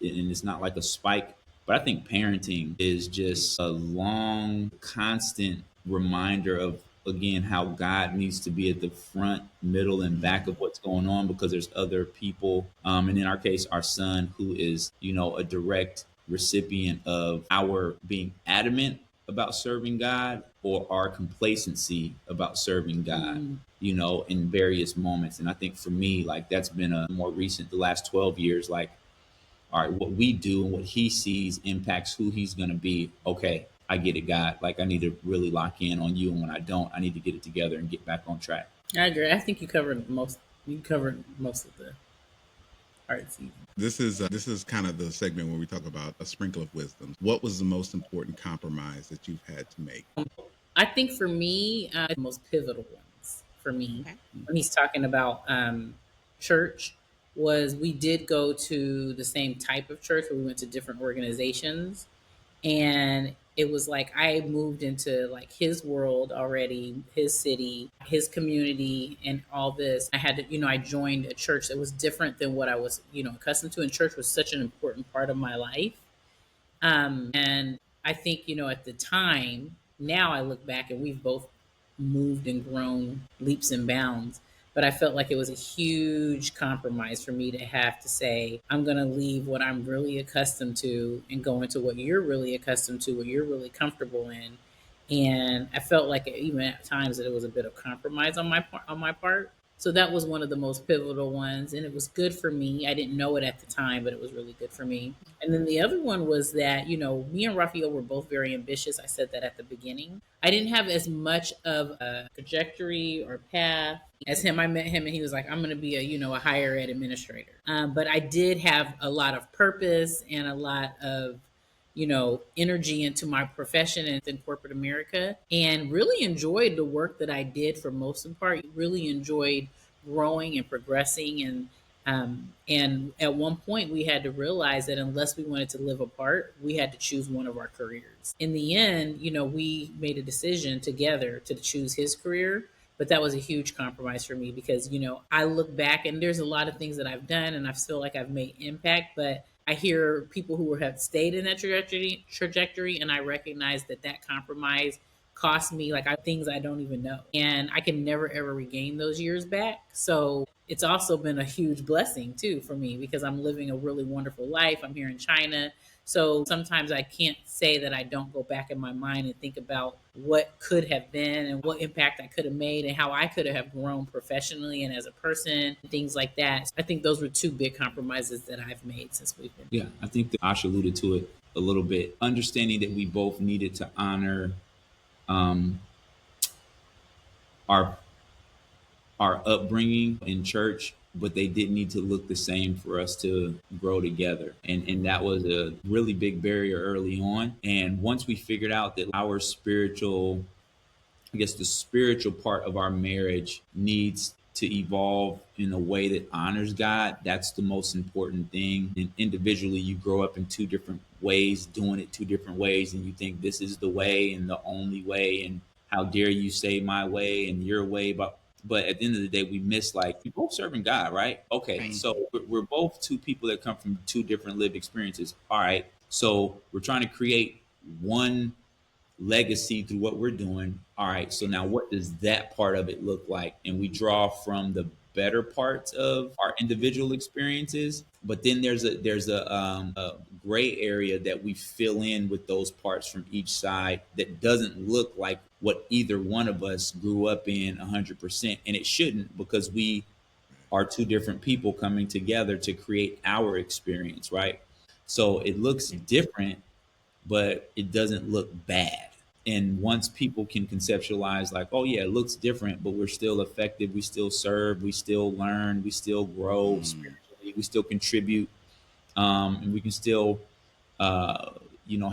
not like a spike. But I think parenting is just a long, constant reminder of, again, how God needs to be at the front, middle, and back of what's going on, because there's other people, and in our case, our son, who is a direct recipient of our being adamant about serving God or our complacency about serving God, Mm. in various moments. And I think for me, like that's been a more recent, the last 12 years, like, all right, what we do and what he sees impacts who he's going to be. Okay, I get it, God. Like, I need to really lock in on you. And when I don't, I need to get it together and get back on track. I agree. I think you covered most. You covered most of the art season. This is kind of the segment where we talk about a sprinkle of wisdom. What was the most important compromise that you've had to make? I think for me, the most pivotal ones for me Okay. when he's talking about church was we did go to the same type of church, but we went to different organizations, and it was like I moved into like his world already, his city, his community, and all this. I had to, I joined a church that was different than what I was, accustomed to, and church was such an important part of my life. And I think, at the time, now I look back and we've both moved and grown leaps and bounds. But I felt like it was a huge compromise for me to have to say, I'm going to leave what I'm really accustomed to and go into what you're really accustomed to, what you're really comfortable in. And I felt like even at times that it was a bit of compromise on my part. So that was one of the most pivotal ones, and it was good for me. I didn't know it at the time, but it was really good for me. And then the other one was that, me and Raphael were both very ambitious. I said that at the beginning. I didn't have as much of a trajectory or path as him. I met him and he was like, I'm going to be a higher ed administrator. But I did have a lot of purpose and a lot of, energy into my profession and in corporate America, and really enjoyed the work that I did for most of the part. Really enjoyed growing and progressing, and at one point we had to realize that unless we wanted to live apart, we had to choose one of our careers. In the end, we made a decision together to choose his career, but that was a huge compromise for me because I look back and there's a lot of things that I've done and I feel like I've made impact, but I hear people who have stayed in that trajectory, and I recognize that compromise cost me like things I don't even know, and I can never ever regain those years back. So it's also been a huge blessing too for me because I'm living a really wonderful life. I'm here in China. So sometimes I can't say that I don't go back in my mind and think about what could have been and what impact I could have made and how I could have grown professionally and as a person, things like that. I think those were two big compromises that I've made since we've been. Yeah, I think that Asha alluded to it a little bit. Understanding that we both needed to honor um, our our upbringing in church, but they didn't need to look the same for us to grow together. And that was a really big barrier early on. And once we figured out that our spiritual, I guess the spiritual part of our marriage needs to evolve in a way that honors God, that's the most important thing. And individually, you grow up in two different ways, doing it two different ways, and you think this is the way and the only way, and how dare you say my way and your way. But at the end of the day, we miss, like, we're both serving God, right? Okay, Right. so we're both two people that come from two different lived experiences. All right, so we're trying to create one legacy through what we're doing. All right, so now what does that part of it look like? And we draw from the better parts of our individual experiences, but then there's a gray area that we fill in with those parts from each side that doesn't look like what either one of us grew up in 100%, and it shouldn't, because we are two different people coming together to create our experience, right? So it looks different, but it doesn't look bad. And once people can conceptualize, like, oh yeah, it looks different, but we're still effective, we still serve, we still learn, we still grow Mm. spiritually, we still contribute, and we can still uh,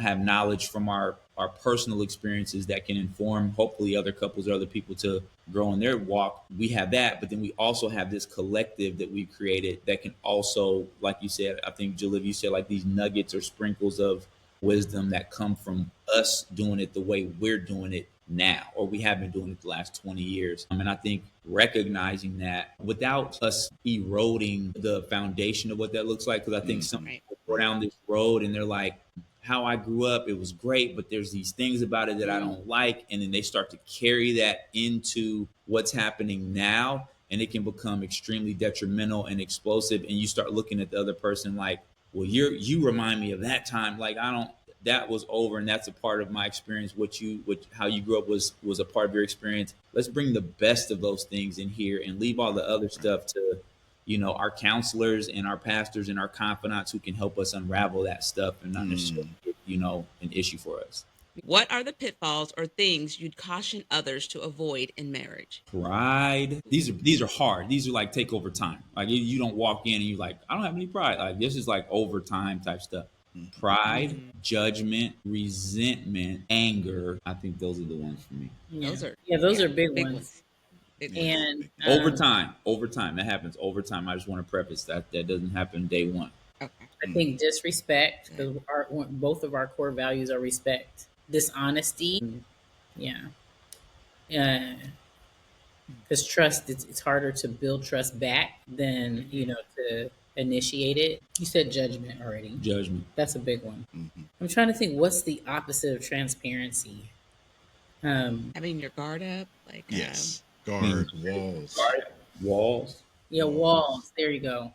have knowledge from our personal experiences that can inform hopefully other couples or other people to grow in their walk. We have that, but then we also have this collective that we've created that can also, like you said, I think Jalivia, you said, like these nuggets or sprinkles of wisdom that come from us doing it the way we're doing it now, or we have been doing it the last 20 years. And I think recognizing that without us eroding the foundation of what that looks like, because I think some Right. people go down this road and they're like, how I grew up, it was great, but there's these things about it that I don't like. And then they start to carry that into what's happening now. And it can become extremely detrimental and explosive. And you start looking at the other person like, well, you remind me of that time. Like, I don't, that was over, and that's a part of my experience. How you grew up was a part of your experience. Let's bring the best of those things in here and leave all the other stuff to our counselors and our pastors and our confidants who can help us unravel that stuff and not necessarily an issue for us. What are the pitfalls or things you'd caution others to avoid in marriage? Pride. These are hard. These are like take over time. Like you don't walk in and you're like, I don't have any pride. Like this is like overtime type stuff. Pride, judgment, resentment, anger. I think those are the ones for me. Those are big big ones. Big And Overtime. That happens over time. I just want to preface that doesn't happen day one. Okay. I think disrespect, because both of our core values are respect, dishonesty. Yeah. Because trust, it's harder to build trust back than, to initiate it. You said judgment already. Judgment. That's a big one. I'm trying to think, what's the opposite of transparency? Having your guard up, like Yes. Guard, walls. Walls. Yeah, walls. There you go.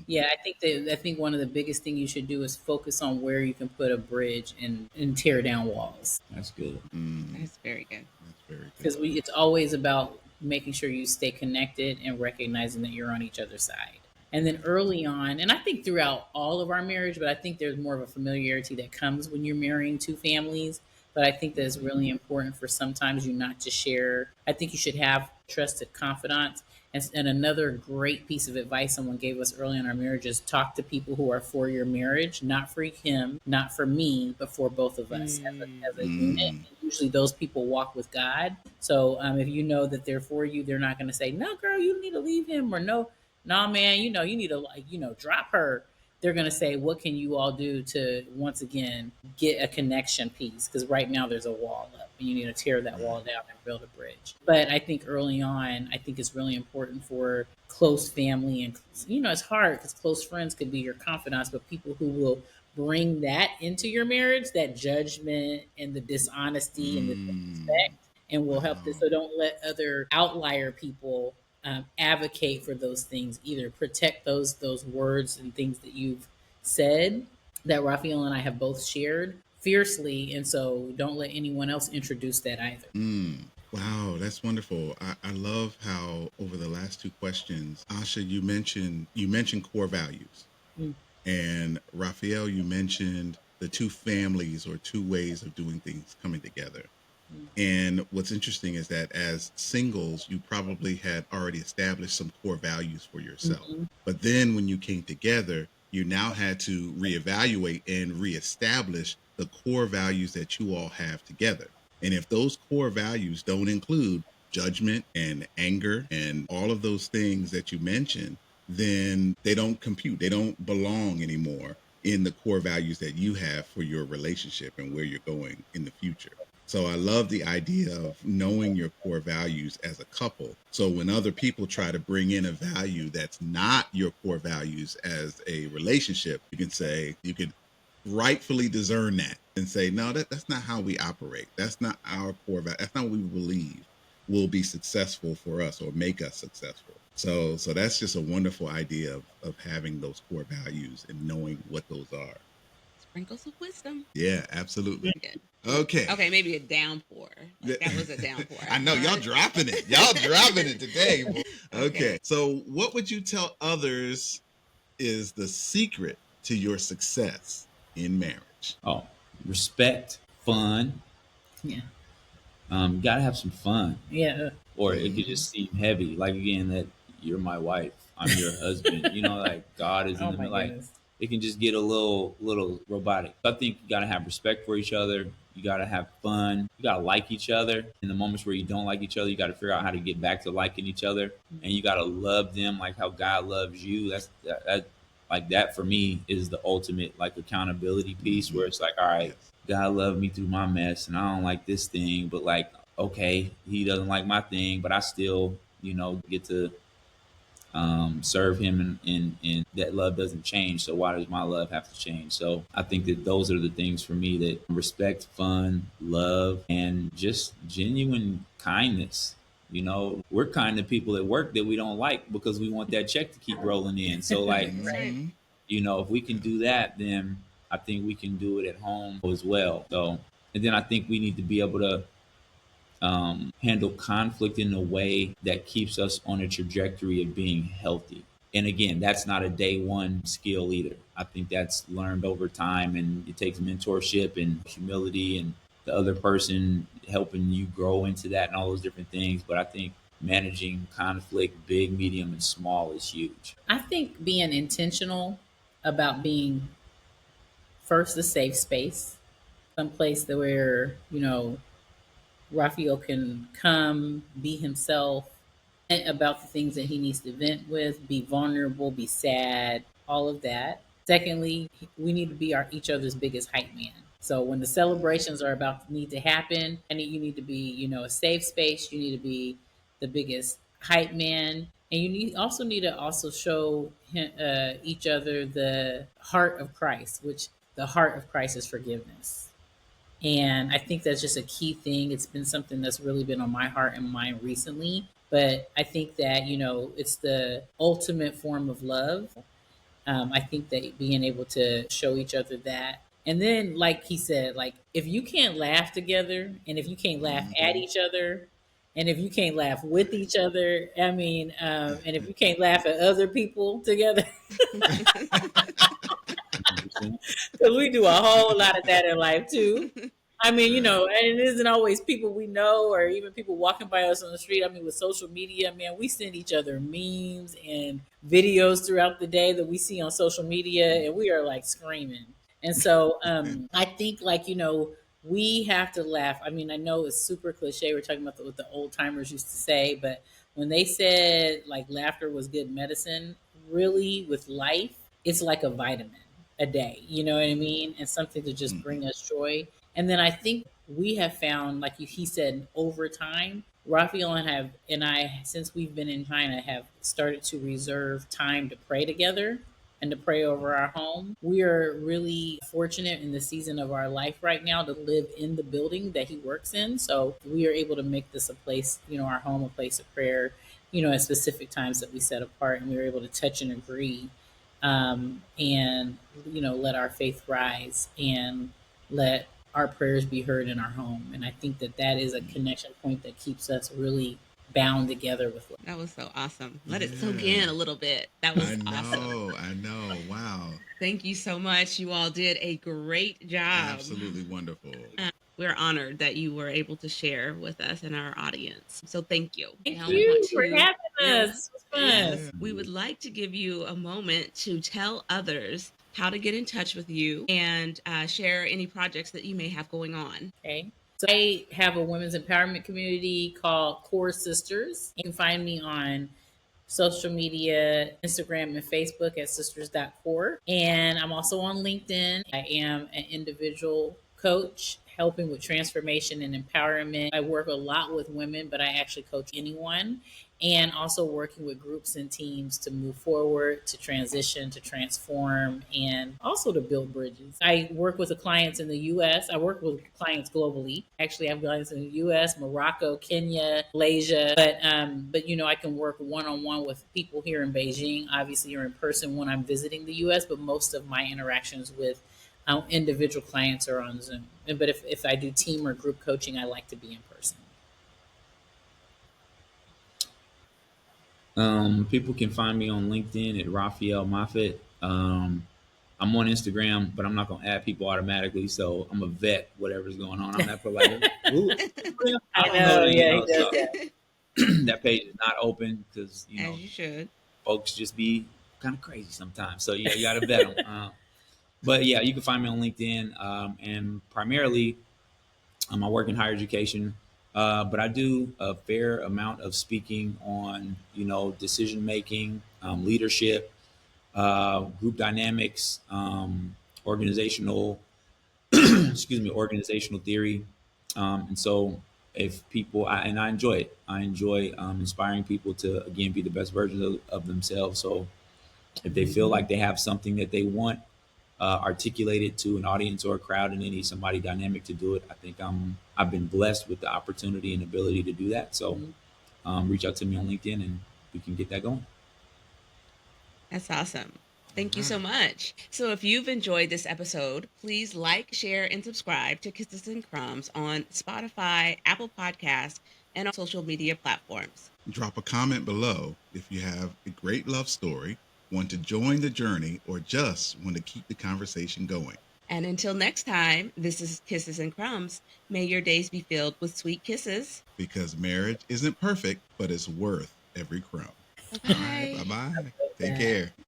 Yeah, I think one of the biggest thing you should do is focus on where you can put a bridge and tear down walls. That's good. That's very good. That's very good. Because it's always about making sure you stay connected and recognizing that you're on each other's side. And then early on, and I think throughout all of our marriage, but I think there's more of a familiarity that comes when you're marrying two families. But I think that it's really important for sometimes you not to share. I think you should have trusted confidants. And another great piece of advice someone gave us early in our marriage is talk to people who are for your marriage, not for him, not for me, but for both of us as a unit. And usually those people walk with God. So if you know that they're for you, they're not going to say, no, girl, you need to leave him, or no, man, you need to drop her. They're going to say, what can you all do to, once again, get a connection piece? Because right now there's a wall up and you need to tear that wall down and build a bridge. But I think early on, I think it's really important for close family. And, it's hard because close friends could be your confidants, but people who will bring that into your marriage, that judgment and the dishonesty and the disrespect, and will help this. So don't let other outlier people advocate for those things either. Protect those words and things that you've said that Raphael and I have both shared fiercely, and so don't let anyone else introduce that either. Wow, that's wonderful. I love how over the last two questions, Aisha, you mentioned core values, and Raphael, you mentioned the two families or two ways of doing things coming together. And what's interesting is that as singles, you probably had already established some core values for yourself. But then when you came together, you now had to reevaluate and reestablish the core values that you all have together. And if those core values don't include judgment and anger and all of those things that you mentioned, then they don't compute. They don't belong anymore in the core values that you have for your relationship and where you're going in the future. So I love the idea of knowing your core values as a couple. So when other people try to bring in a value that's not your core values as a relationship, you could rightfully discern that and say, no, that's not how we operate. That's not our core value. That's not what we believe will be successful for us or make us successful. So that's just a wonderful idea of having those core values and knowing what those are. Sprinkles of wisdom. Yeah, absolutely. Okay. Okay, maybe a downpour. That was a downpour. I know y'all dropping it. Y'all dropping it today. Okay. So what would you tell others is the secret to your success in marriage? Oh, respect, fun. Yeah. Gotta have some fun. Yeah. Or it could just seem heavy. Like again, that you're my wife, I'm your husband. Like God is in the middle. Like it can just get a little robotic. I think you gotta have respect for each other. You gotta have fun. You gotta like each other. In the moments where you don't like each other, you gotta figure out how to get back to liking each other, and you gotta love them like how God loves you. That like that for me is the ultimate like accountability piece, where it's like, all right, Yes. God loved me through my mess, and I don't like this thing, but like, okay, He doesn't like my thing, but I still, get to serve him, and that love doesn't change. So why does my love have to change? So I think that those are the things for me, that respect, fun, love, and just genuine kindness. We're kind to people at work that we don't like because we want that check to keep rolling in. So like, That's right. Mm-hmm. if we can Yeah. do that, then I think we can do it at home as well. So, and then I think we need to be able to handle conflict in a way that keeps us on a trajectory of being healthy. And again, that's not a day one skill either. I think that's learned over time, and it takes mentorship and humility and the other person helping you grow into that and all those different things. But I think managing conflict, big, medium, and small, is huge. I think being intentional about being first a safe space, some place that where, Raphael can come, be himself, and about the things that he needs to vent with, be vulnerable, be sad, all of that. Secondly, we need to be each other's biggest hype man. So when the celebrations are about to need to happen, you need to be, a safe space. You need to be the biggest hype man, and also need to also show each other the heart of Christ, which the heart of Christ is forgiveness. And I think that's just a key thing. It's been something that's really been on my heart and mind recently. But I think that, it's the ultimate form of love. I think that being able to show each other that. And then, like he said, like if you can't laugh together, and if you can't laugh at Mm-hmm. each other, and if you can't laugh with Right. each other, I mean, and if you can't laugh at other people together, because we do a whole lot of that in life too. I mean, Right. and it isn't always people we know or even people walking by us on the street. I mean, with social media, man, we send each other memes and videos throughout the day that we see on social media, and we are like screaming. And so I think, like, we have to laugh. I mean, I know it's super cliche. We're talking about what the old timers used to say, but when they said like laughter was good medicine, really with life, it's like a vitamin a day. You know what I mean? And something to just Mm-hmm. bring us joy. And then I think we have found, like he said, over time, Raphael and I, since we've been in China, have started to reserve time to pray together and to pray over our home. We are really fortunate in the season of our life right now to live in the building that he works in. So we are able to make this a place, our home, a place of prayer, at specific times that we set apart, and we were able to touch and agree, and let our faith rise and let our prayers be heard in our home. And I think that that is a connection point that keeps us really bound together with love. That was so awesome. Let it soak Yeah. in a little bit. That I was awesome. know. I know. Wow. Thank you so much. You all did a great job. Absolutely wonderful. We're honored that you were able to share with us and our audience. So thank you. Thank Now we want you for to, having yeah, us. It was fun. yes, we would like to give you a moment to tell others how to get in touch with you and share any projects that you may have going on. Okay. So I have a women's empowerment community called Core Sisters. You can find me on social media, Instagram and Facebook at sisters.core. And I'm also on LinkedIn. I am an individual coach helping with transformation and empowerment. I work a lot with women, but I actually coach anyone, and also working with groups and teams to move forward, to transition, to transform, and also to build bridges. I work with the clients in the US. I work with clients globally. Actually, I have clients in the US, Morocco, Kenya, Malaysia. But I can work one on one with people here in Beijing. Obviously, you're in person when I'm visiting the US, but most of my interactions with individual clients are on Zoom. But if I do team or group coaching, I like to be in person. People can find me on LinkedIn at Raphael Moffett. I'm on Instagram, but I'm not gonna add people automatically. So I'm a vet. Whatever's going on, I'm not like, ooh, I I don't know know, that, yeah, he does so that. that page is not open because As you should. folks just be kind of crazy sometimes. So yeah, you got to vet them. But yeah, you can find me on LinkedIn, and primarily, I work in higher education, but I do a fair amount of speaking on, decision making, leadership, group dynamics, organizational, excuse me, organizational theory, and so if people, and I enjoy it, I enjoy inspiring people to again be the best versions of themselves. So if they feel like they have something that they want articulated to an audience or a crowd, and they need somebody dynamic to do it, I think I've been blessed with the opportunity and ability to do that. So reach out to me on LinkedIn, and we can get that going. That's awesome. Thank you so right. much. So, if you've enjoyed this episode, please like, share, and subscribe to Kisses and Crumbs on Spotify, Apple Podcasts, and on social media platforms. Drop a comment below if you have a great love story, want to join the journey, or just want to keep the conversation going. And until next time, this is Kisses and Crumbs. May your days be filled with sweet kisses. Because marriage isn't perfect, but it's worth every crumb. Bye All right. bye. Bye bye. Take care.